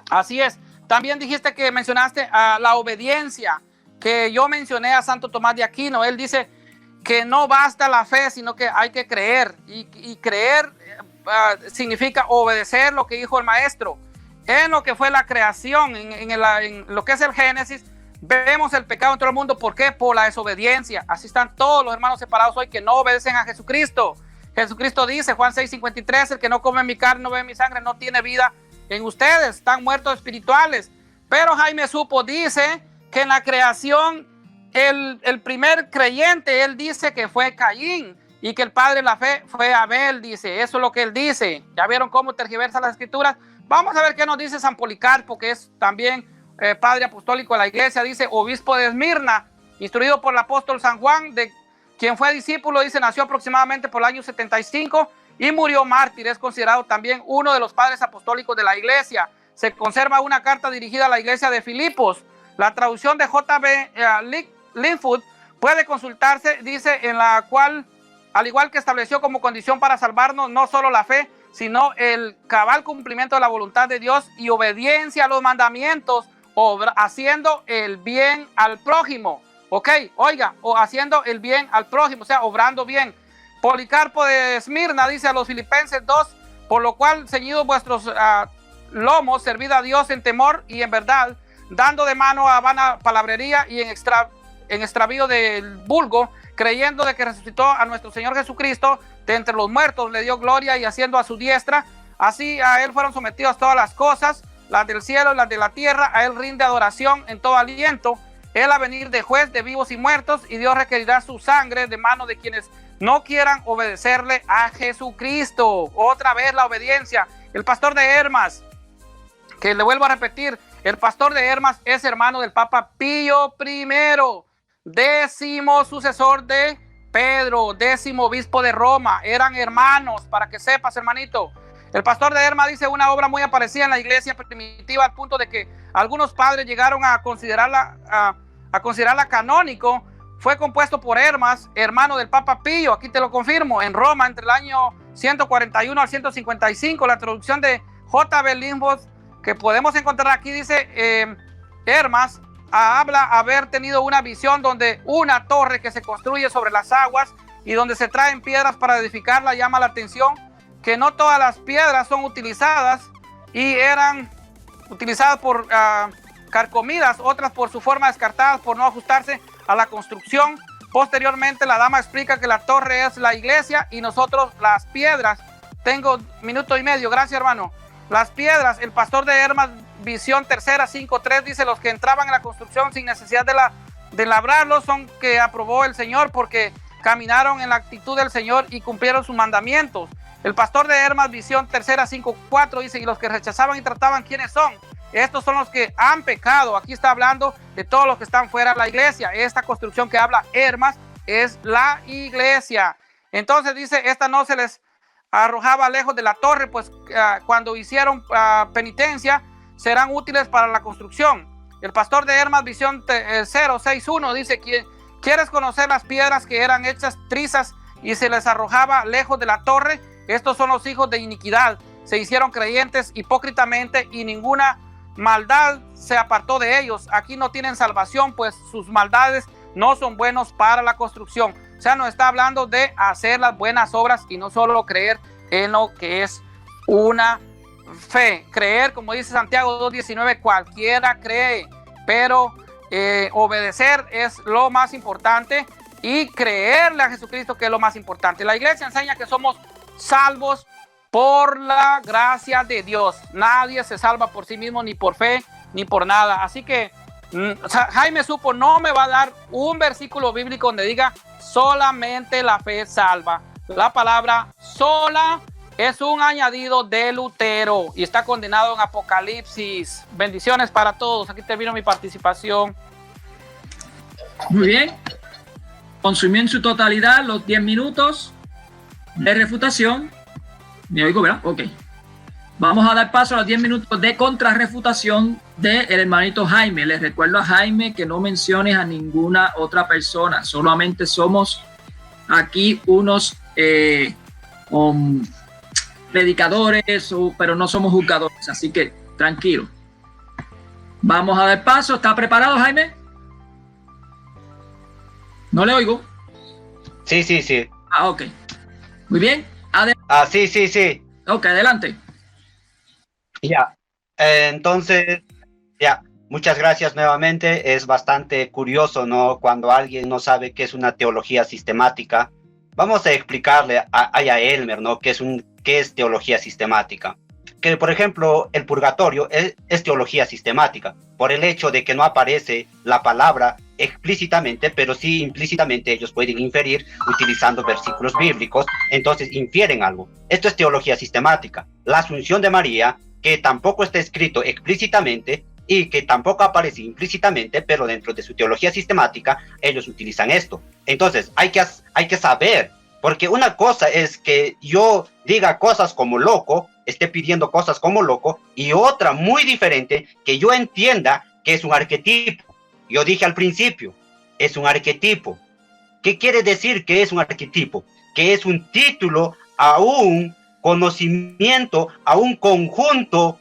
Así es. También dijiste que mencionaste la obediencia, que yo mencioné a Santo Tomás de Aquino. Él dice que no basta la fe, sino que hay que creer. Y creer significa obedecer lo que dijo el maestro. En lo que fue la creación, en lo que es el Génesis, vemos el pecado en todo el mundo. ¿Por qué? Por la desobediencia. Así están todos los hermanos separados hoy que no obedecen a Jesucristo. Jesucristo dice, Juan 6:53, el que no come mi carne, no bebe mi sangre, no tiene vida en ustedes, están muertos espirituales. Pero Jaime Supo dice que en la creación el primer creyente, él dice que fue Caín, y que el padre de la fe fue Abel, dice. Eso es lo que él dice. ¿Ya vieron cómo tergiversa las escrituras? Vamos a ver qué nos dice San Policarpo, que es también padre apostólico de la iglesia. Dice, obispo de Esmirna, instruido por el apóstol San Juan, de quien fue discípulo, dice, nació aproximadamente por el año 75 y murió mártir. Es considerado también uno de los padres apostólicos de la iglesia. Se conserva una carta dirigida a la iglesia de Filipos. La traducción de J.B. Linfoot puede consultarse, dice, en la cual al igual que estableció como condición para salvarnos no solo la fe, sino el cabal cumplimiento de la voluntad de Dios y obediencia a los mandamientos, haciendo el bien al prójimo. Ok, oiga, o haciendo el bien al prójimo, o sea, obrando bien. Policarpo de Esmirna dice a los Filipenses 2, por lo cual, ceñidos vuestros lomos, servid a Dios en temor y en verdad, dando de mano a vana palabrería y en extravío del vulgo, creyendo de que resucitó a nuestro Señor Jesucristo de entre los muertos, le dio gloria y haciendo a su diestra, así a él fueron sometidas todas las cosas, las del cielo y las de la tierra, a él rinde adoración en todo aliento, él a venir de juez de vivos y muertos, y Dios requerirá su sangre de mano de quienes no quieran obedecerle a Jesucristo. Otra vez la obediencia. El pastor de Hermas, que le vuelvo a repetir, el pastor de Hermas es hermano del Papa Pío I, 10º sucesor de Pedro, 10º obispo de Roma. Eran hermanos, para que sepas, hermanito. El pastor de Hermas dice una obra muy aparecida en la iglesia primitiva, al punto de que algunos padres llegaron a considerarla canónico. Fue compuesto por Hermas, hermano del Papa Pío, aquí te lo confirmo, en Roma entre el año 141 al 155. La traducción de J.B. Limbos que podemos encontrar aquí dice, Hermas habla haber tenido una visión donde una torre que se construye sobre las aguas y donde se traen piedras para edificarla. Llama la atención que no todas las piedras son utilizadas y eran utilizadas por carcomidas, otras por su forma descartadas por no ajustarse a la construcción. Posteriormente la dama explica que la torre es la iglesia y nosotros las piedras. Tengo minuto y medio, gracias hermano. Las piedras, el pastor de Hermas, visión tercera 5.3, dice: los que entraban en la construcción sin necesidad de labrarlos son que aprobó el Señor, porque caminaron en la actitud del Señor y cumplieron sus mandamientos. El pastor de Hermas, visión tercera 5.4, dice: y los que rechazaban y trataban, ¿quiénes son? Estos son los que han pecado. Aquí está hablando de todos los que están fuera de la iglesia. Esta construcción que habla Hermas es la iglesia. Entonces dice, esta no se les arrojaba lejos de la torre, pues cuando hicieron penitencia serán útiles para la construcción. El pastor de Hermas, visión 061, dice: ¿quieres conocer las piedras que eran hechas trizas y se les arrojaba lejos de la torre? Estos son los hijos de iniquidad. Se hicieron creyentes hipócritamente y ninguna maldad se apartó de ellos. Aquí no tienen salvación, pues sus maldades no son buenos para la construcción. O sea, nos está hablando de hacer las buenas obras y no solo creer en lo que es una fe. Creer, como dice Santiago 2.19, cualquiera cree, pero obedecer es lo más importante y creerle a Jesucristo, que es lo más importante. La iglesia enseña que somos salvos por la gracia de Dios. Nadie se salva por sí mismo, ni por fe, ni por nada. Así que Jaime Supo no me va a dar un versículo bíblico donde diga solamente la fe salva. La palabra sola es un añadido de Lutero y está condenado en Apocalipsis. Bendiciones para todos. Aquí termino mi participación. Muy bien. Consumió en su totalidad los 10 minutos de refutación. ¿Me oigo, verdad? Ok. Vamos a dar paso a los 10 minutos de contrarrefutación del hermanito Jaime. Les recuerdo a Jaime que no menciones a ninguna otra persona. Solamente somos aquí unos predicadores, pero no somos juzgadores. Así que tranquilo. Vamos a dar paso. ¿Está preparado, Jaime? No le oigo. Sí. Ah, ok. Muy bien. Sí. Ok, adelante. Ya. Entonces, ya. Muchas gracias nuevamente. Es bastante curioso, ¿no? Cuando alguien no sabe qué es una teología sistemática. Vamos a explicarle a Elmer, ¿no? ¿Qué es teología sistemática? Que, por ejemplo, el purgatorio es teología sistemática, por el hecho de que no aparece la palabra explícitamente, pero sí implícitamente ellos pueden inferir utilizando versículos bíblicos, entonces infieren algo. Esto es teología sistemática. La Asunción de María, que tampoco está escrito explícitamente y que tampoco aparece implícitamente, pero dentro de su teología sistemática ellos utilizan esto. Entonces hay que saber, porque una cosa es que yo diga cosas como loco, esté pidiendo cosas como loco, y otra muy diferente, que yo entienda que es un arquetipo. Yo dije al principio, es un arquetipo. ¿Qué quiere decir que es un arquetipo? que es un título a un conocimiento, a un conjunto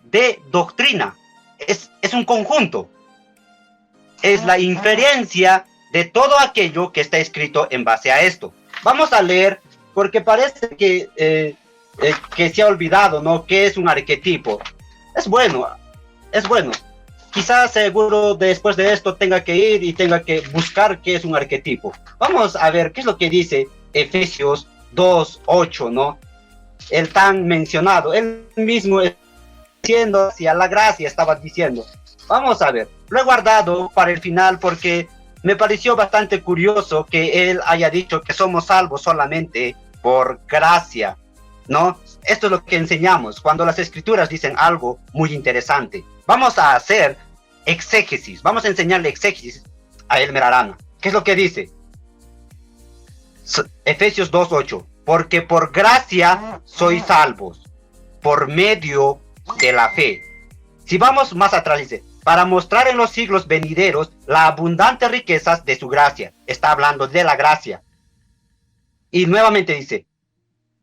de doctrina. Es un conjunto. Es la inferencia de todo aquello que está escrito en base a esto. Vamos a leer, porque parece que se ha olvidado, ¿no? ¿Qué es un arquetipo? Es bueno. Quizás seguro después de esto tenga que ir y tenga que buscar qué es un arquetipo. Vamos a ver qué es lo que dice Efesios 2:8, ¿no? El tan mencionado, él mismo diciendo hacia la gracia estaba diciendo. Vamos a ver, lo he guardado para el final porque me pareció bastante curioso que él haya dicho que somos salvos solamente por gracia, ¿no? Esto es lo que enseñamos cuando las escrituras dicen algo muy interesante. Vamos a hacer exégesis, vamos a enseñarle exégesis a Elmer Arana. ¿Qué es lo que dice? Efesios 2:8, porque por gracia sois salvos, por medio de la fe. Si vamos más atrás, dice, para mostrar en los siglos venideros la abundante riquezas de su gracia. Está hablando de la gracia. Y nuevamente dice,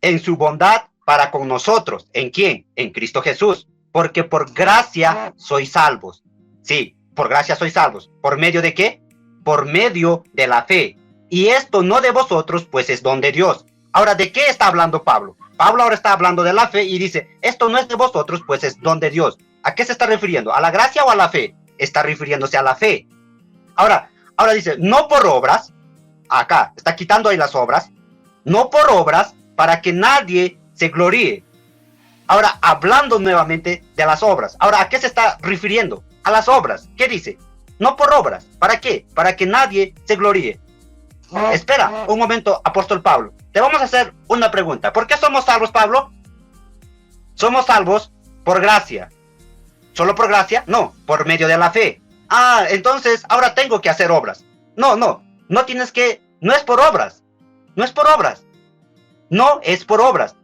en su bondad para con nosotros. ¿En quién? En Cristo Jesús. Porque por gracia sois salvos. Sí, por gracia sois salvos. ¿Por medio de qué? Por medio de la fe. Y esto no de vosotros, pues es don de Dios. Ahora, ¿de qué está hablando Pablo? Pablo ahora está hablando de la fe y dice, esto no es de vosotros, pues es don de Dios. ¿A qué se está refiriendo? ¿A la gracia o a la fe? Está refiriéndose a la fe. Ahora dice, no por obras, acá, está quitando ahí las obras, no por obras, para que nadie se gloríe. Ahora, hablando nuevamente de las obras. Ahora, ¿a qué se está refiriendo? A las obras. ¿Qué dice? No por obras. ¿Para qué? Para que nadie se gloríe. Espera un momento, apóstol Pablo. Te vamos a hacer una pregunta. ¿Por qué somos salvos, Pablo? Somos salvos por gracia. ¿Solo por gracia? No, por medio de la fe. Ah, entonces ahora tengo que hacer obras. No tienes que, no es por obras. No es por obras. No es por obras.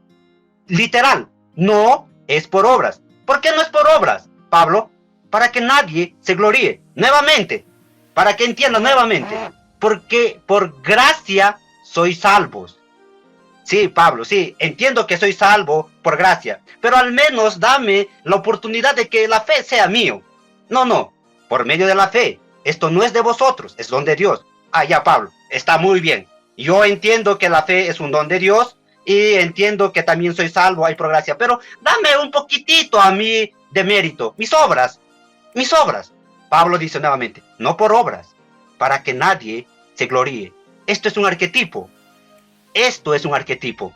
Literal, no es por obras. ¿Por qué no es por obras, Pablo? Para que nadie se gloríe. Nuevamente, para que entienda nuevamente. Porque por gracia sois salvos. Sí, Pablo, sí, entiendo que soy salvo por gracia, pero al menos dame la oportunidad de que la fe sea mío. No, por medio de la fe. Esto no es de vosotros, es don de Dios. Ah, ya, Pablo, está muy bien. Yo entiendo que la fe es un don de Dios y entiendo que también soy salvo ahí por gracia, pero dame un poquitito a mí de mérito, mis obras. Pablo dice nuevamente, no por obras, para que nadie se gloríe. Esto es un arquetipo. Esto es un arquetipo.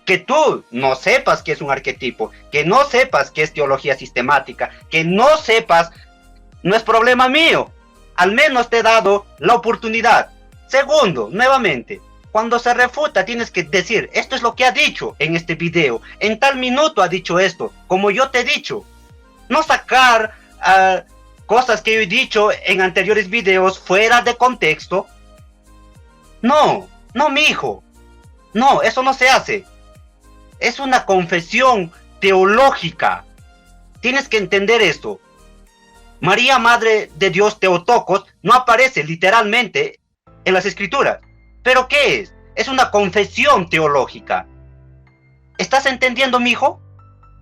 Que tú no sepas que es un arquetipo, que no sepas que es teología sistemática, que no sepas, no es problema mío. Al menos te he dado la oportunidad. Segundo, nuevamente, cuando se refuta tienes que decir, esto es lo que ha dicho en este video, en tal minuto ha dicho esto, como yo te he dicho. No sacar cosas que yo he dicho en anteriores videos fuera de contexto. No, mi hijo. No, eso no se hace. Es una confesión teológica. Tienes que entender esto. María, Madre de Dios Teotocos, no aparece literalmente en las escrituras. ¿Pero qué es? Es una confesión teológica. ¿Estás entendiendo, mi hijo?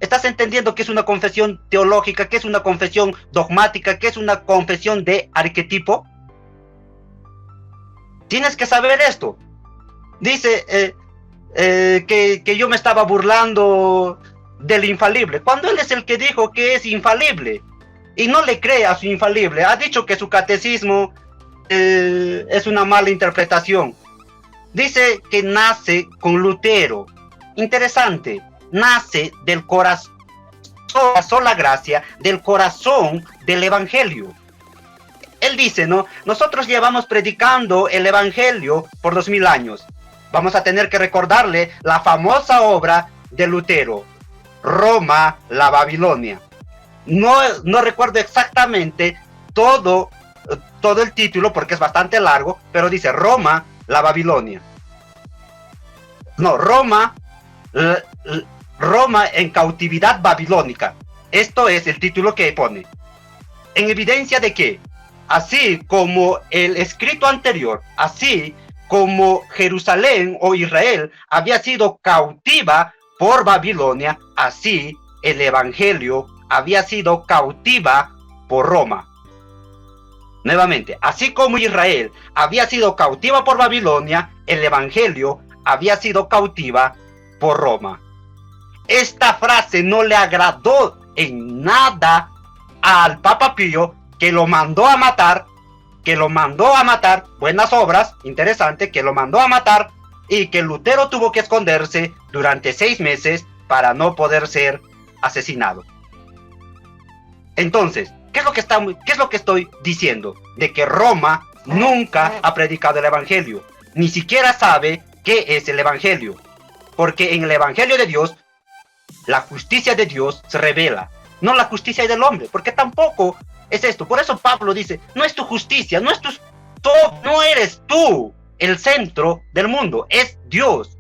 ¿Estás entendiendo que es una confesión teológica, que es una confesión dogmática, que es una confesión de arquetipo? Tienes que saber esto. Dice que yo me estaba burlando del infalible, cuando él es el que dijo que es infalible. Y no le cree a su infalible. Ha dicho que su catecismo es una mala interpretación. Dice que nace con Lutero. Interesante. Nace del corazón, la sola gracia, del corazón del evangelio. Él dice, ¿no? Nosotros llevamos predicando el evangelio por 2000 años. Vamos a tener que recordarle la famosa obra de Lutero, Roma, la Babilonia. No recuerdo exactamente todo el título porque es bastante largo, pero dice Roma, la Babilonia. No, Roma en cautividad babilónica. Esto es el título que pone. En evidencia de que, así como el escrito anterior, así como Jerusalén o Israel había sido cautiva por Babilonia, así el evangelio había sido cautiva por Roma. Nuevamente, así como Israel había sido cautiva por Babilonia, el evangelio había sido cautiva por Roma. Esta frase no le agradó en nada al Papa Pío, que lo mandó a matar, buenas obras, interesante, que lo mandó a matar, y que Lutero tuvo que esconderse durante 6 meses para no poder ser asesinado. Entonces, ¿qué es lo que estoy diciendo? De que Roma nunca ha predicado el evangelio, ni siquiera sabe qué es el evangelio, porque en el evangelio de Dios, la justicia de Dios se revela, no la justicia del hombre, porque tampoco es esto. Por eso Pablo dice, no es tu justicia, no eres tú el centro del mundo, es Dios.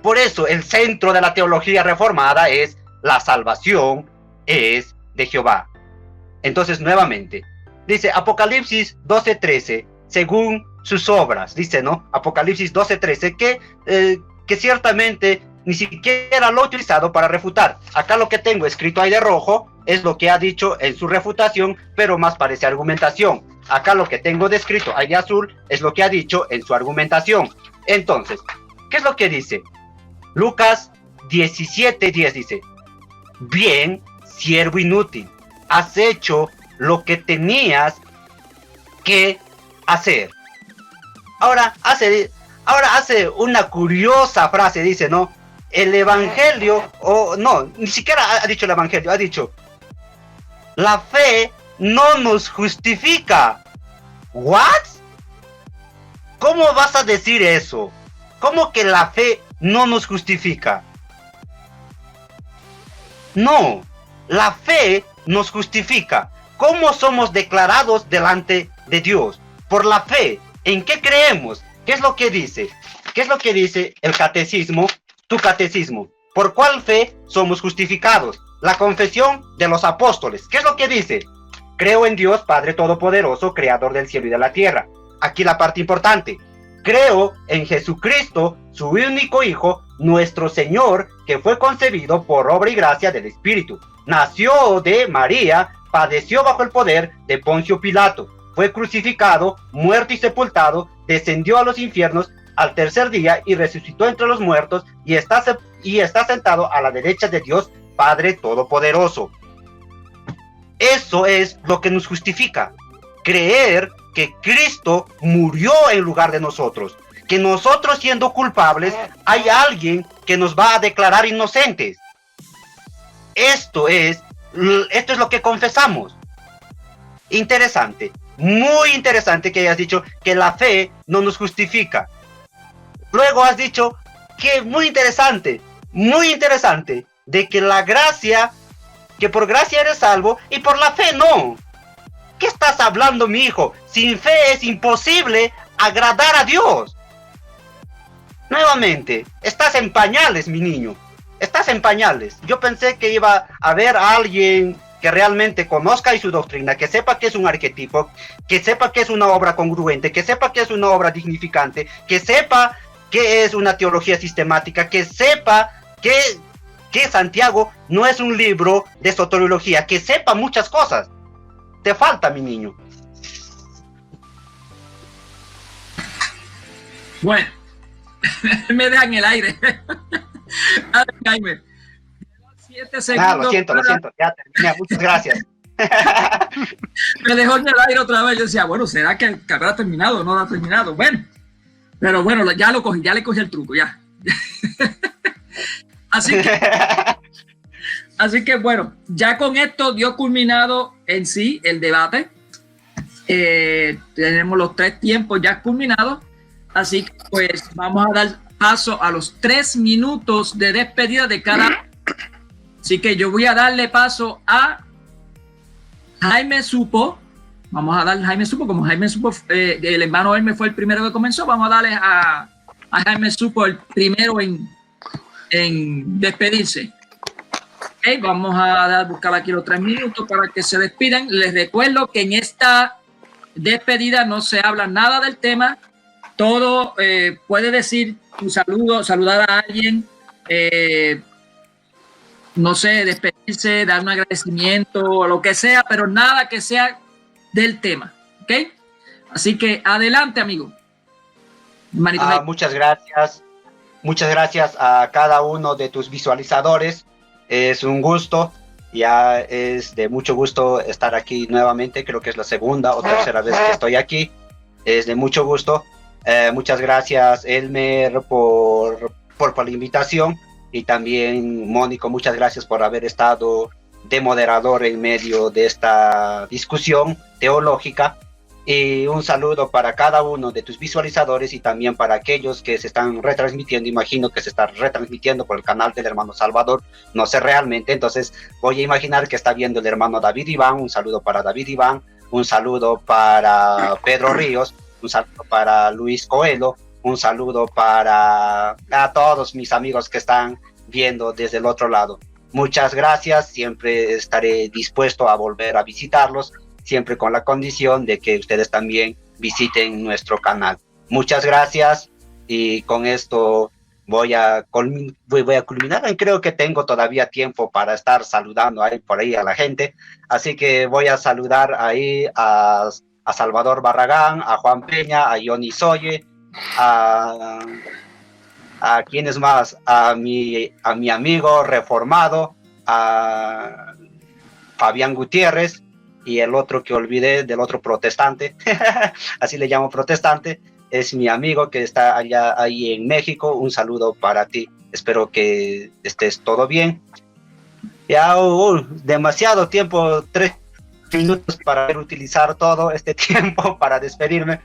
Por eso el centro de la teología reformada es la salvación, es de Jehová. Entonces, nuevamente, dice Apocalipsis 12:13, según sus obras, dice, ¿no? Apocalipsis 12:13, que ciertamente ni siquiera lo he utilizado para refutar. Acá lo que tengo escrito ahí de rojo es lo que ha dicho en su refutación, pero más parece argumentación. Acá lo que tengo descrito ahí de azul es lo que ha dicho en su argumentación. Entonces, ¿qué es lo que dice? Lucas 17:10 dice, bien, siervo inútil, has hecho lo que tenías que hacer. Ahora hace una curiosa frase, dice, ¿no? El evangelio, no, ni siquiera ha dicho el evangelio, ha dicho, la fe no nos justifica. ¿What? ¿Cómo vas a decir eso? ¿Cómo que la fe no nos justifica? No, la fe nos justifica. ¿Cómo somos declarados delante de Dios? Por la fe. ¿En qué creemos? ¿Qué es lo que dice? ¿Qué es lo que dice el catecismo? Tu catecismo. ¿Por cuál fe somos justificados? La confesión de los apóstoles. ¿Qué es lo que dice? Creo en Dios Padre Todopoderoso, Creador del cielo y de la tierra. Aquí la parte importante. Creo en Jesucristo, su único Hijo, nuestro Señor, que fue concebido por obra y gracia del Espíritu. Nació de María, padeció bajo el poder de Poncio Pilato. Fue crucificado, muerto y sepultado, descendió a los infiernos al tercer día y resucitó entre los muertos y está sentado a la derecha de Dios Padre Todopoderoso. Eso es lo que nos justifica. Creer que Cristo murió en lugar de nosotros. Que nosotros siendo culpables, hay alguien que nos va a declarar inocentes. Esto es lo que confesamos. Interesante. Muy interesante que hayas dicho que la fe no nos justifica. Luego has dicho que muy interesante, de que la gracia, que por gracia eres salvo y por la fe no. ¿Qué estás hablando, mi hijo? Sin fe es imposible agradar a Dios. Nuevamente, estás en pañales, mi niño. Estás en pañales. Yo pensé que iba a haber a alguien que realmente conozca y su doctrina, que sepa que es un arquetipo, que sepa que es una obra congruente, que sepa que es una obra dignificante, que sepa que es una teología sistemática, que sepa que Santiago no es un libro de soteriología, que sepa muchas cosas. Te falta, mi niño. Bueno, me dejan el aire. A ver, Jaime. 7 segundos. Lo siento, ya terminé, muchas gracias. Me dejó en el aire otra vez. Yo decía, bueno, ¿será que habrá terminado o no habrá terminado? Bueno, pero bueno, ya lo cogí, ya le cogí el truco, ya. Así que bueno, ya con esto dio culminado en sí el debate. Tenemos los 3 tiempos ya culminados. Así que pues vamos a dar paso a los 3 minutos de despedida de cada. Así que yo voy a darle paso a Jaime Supo. Vamos a darle a Jaime Supo, como Jaime Supo, el hermano Hermes fue el primero que comenzó. Vamos a darle a Jaime Supo el primero en despedirse. Okay, vamos a buscar aquí los 3 minutos para que se despidan. Les recuerdo que en esta despedida no se habla nada del tema todo, puede decir un saludo, saludar a alguien, no sé, despedirse, dar un agradecimiento o lo que sea, pero nada que sea del tema, ¿ok? Así que adelante, amigo. Muchas gracias. Muchas gracias a cada uno de tus visualizadores. Es un gusto. Ya es de mucho gusto estar aquí nuevamente. Creo que es la segunda o tercera vez que estoy aquí. Es de mucho gusto. Muchas gracias, Elmer, por la invitación. Y también, Mónico, muchas gracias por haber estado de moderador en medio de esta discusión teológica. Y un saludo para cada uno de tus visualizadores y también para aquellos que se están retransmitiendo. Imagino que se está retransmitiendo por el canal del hermano Salvador, no sé realmente, entonces voy a imaginar que está viendo el hermano David Iván. Un saludo para David Iván, un saludo para Pedro Ríos, un saludo para Luis Coelho, un saludo para a todos mis amigos que están viendo desde el otro lado. Muchas gracias, siempre estaré dispuesto a volver a visitarlos, siempre con la condición de que ustedes también visiten nuestro canal. Muchas gracias, y con esto voy a culminar. Creo que tengo todavía tiempo para estar saludando por ahí a la gente, así que voy a saludar ahí a Salvador Barragán, a Juan Peña, a Johnny Soye, a quienes más, a mi amigo reformado, a Fabián Gutiérrez, y el otro que olvidé, del otro protestante, así le llamo protestante, es mi amigo que está ahí en México. Un saludo para ti, espero que estés todo bien. Ya demasiado tiempo, 3 minutos para utilizar todo este tiempo para despedirme.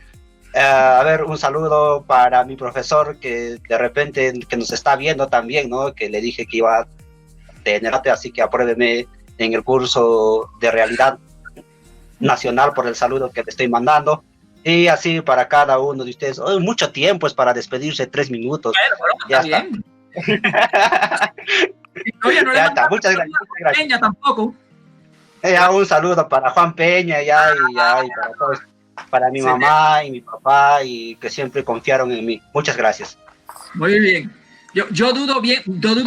A ver, un saludo para mi profesor que de repente que nos está viendo también, ¿no? Que le dije que iba a tenerate, así que apruébeme en el curso de realidad nacional por el saludo que le estoy mandando. Y así para cada uno de ustedes. Mucho tiempo es para despedirse, 3 minutos. Bueno, ya está está. Bien. Oye, no ya le está, muchas gracias. Peña tampoco. Un saludo para Juan Peña y para todos, para mi mamá y mi papá, y que siempre confiaron en mí. Muchas gracias. Muy bien. Yo dudo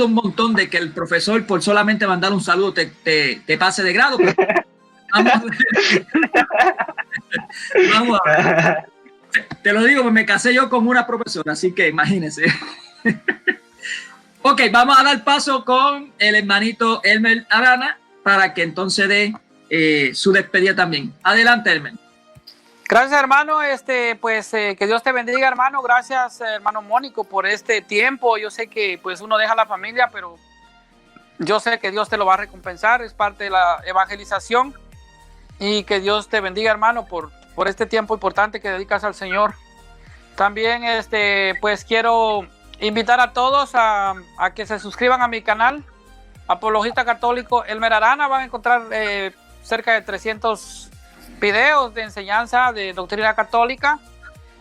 un montón de que el profesor, por solamente mandar un saludo, te pase de grado. Pero vamos a ver. Te lo digo, me casé yo con una profesora, así que imagínense. Ok, vamos a dar paso con el hermanito Elmer Arana para que entonces dé su despedida también. Adelante, Elmer. Gracias, hermano. Pues que Dios te bendiga, hermano. Gracias, hermano Mónico, por este tiempo. Yo sé que pues uno deja la familia, pero yo sé que Dios te lo va a recompensar. Es parte de la evangelización. Y que Dios te bendiga, hermano, por este tiempo importante que dedicas al Señor. También pues quiero invitar a todos a que se suscriban a mi canal, Apologista Católico Elmer Arana. Van a encontrar cerca de 300 videos de enseñanza de doctrina católica,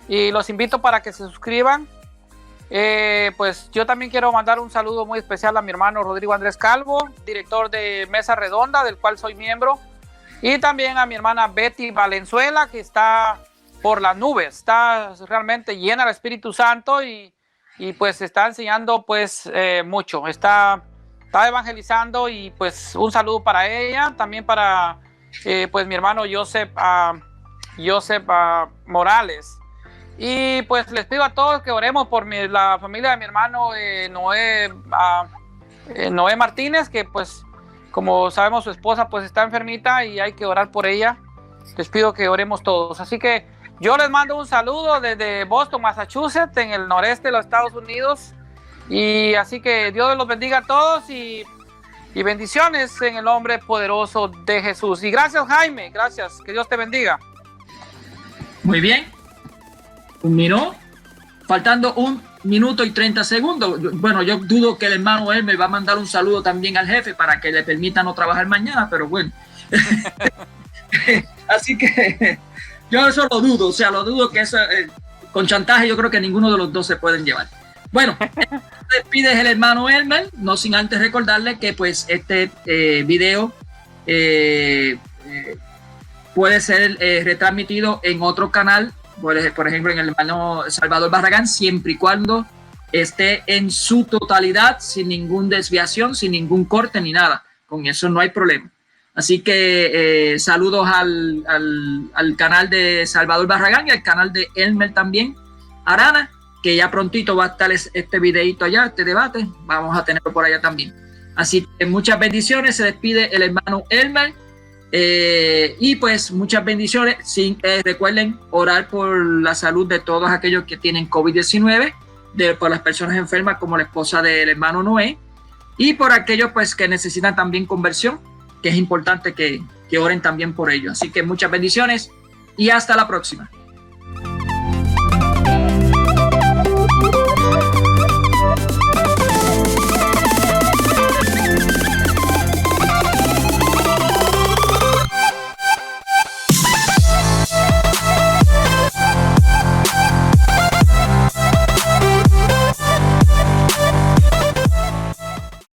y los invito para que se suscriban. Pues yo también quiero mandar un saludo muy especial a mi hermano Rodrigo Andrés Calvo, director de Mesa Redonda, del cual soy miembro, y también a mi hermana Betty Valenzuela, que está por las nubes, está realmente llena del Espíritu Santo, y pues está enseñando pues mucho, está evangelizando, y pues un saludo para ella, también para pues mi hermano Joseph Morales. Y pues les pido a todos que oremos por la familia de mi hermano Noé Martínez, que pues como sabemos su esposa pues está enfermita y hay que orar por ella. Les pido que oremos todos. Así que yo les mando un saludo desde Boston, Massachusetts, en el noreste de los Estados Unidos. Y así que Dios los bendiga a todos, y bendiciones en el nombre poderoso de Jesús. Y gracias, Jaime, gracias, que Dios te bendiga. Muy bien. Faltando 1 minuto y 30 segundos. Bueno, yo dudo que el hermano Elmer va a mandar un saludo también al jefe para que le permita no trabajar mañana, pero bueno. Así que yo eso lo dudo que eso, con chantaje yo creo que ninguno de los dos se pueden llevar. Bueno, despides el hermano Elmer, no sin antes recordarle que pues este video puede ser retransmitido en otro canal por ejemplo, en el hermano Salvador Barragán, siempre y cuando esté en su totalidad, sin ninguna desviación, sin ningún corte ni nada. Con eso no hay problema. Así que saludos al canal de Salvador Barragán y al canal de Elmer también, Arana, que ya prontito va a estar este videito allá, este debate, vamos a tenerlo por allá también. Así que muchas bendiciones, se despide el hermano Elmer, y pues muchas bendiciones. Recuerden orar por la salud de todos aquellos que tienen COVID-19, por las personas enfermas como la esposa del hermano Noé, y por aquellos pues que necesitan también conversión, que es importante que oren también por ello. Así que muchas bendiciones y hasta la próxima.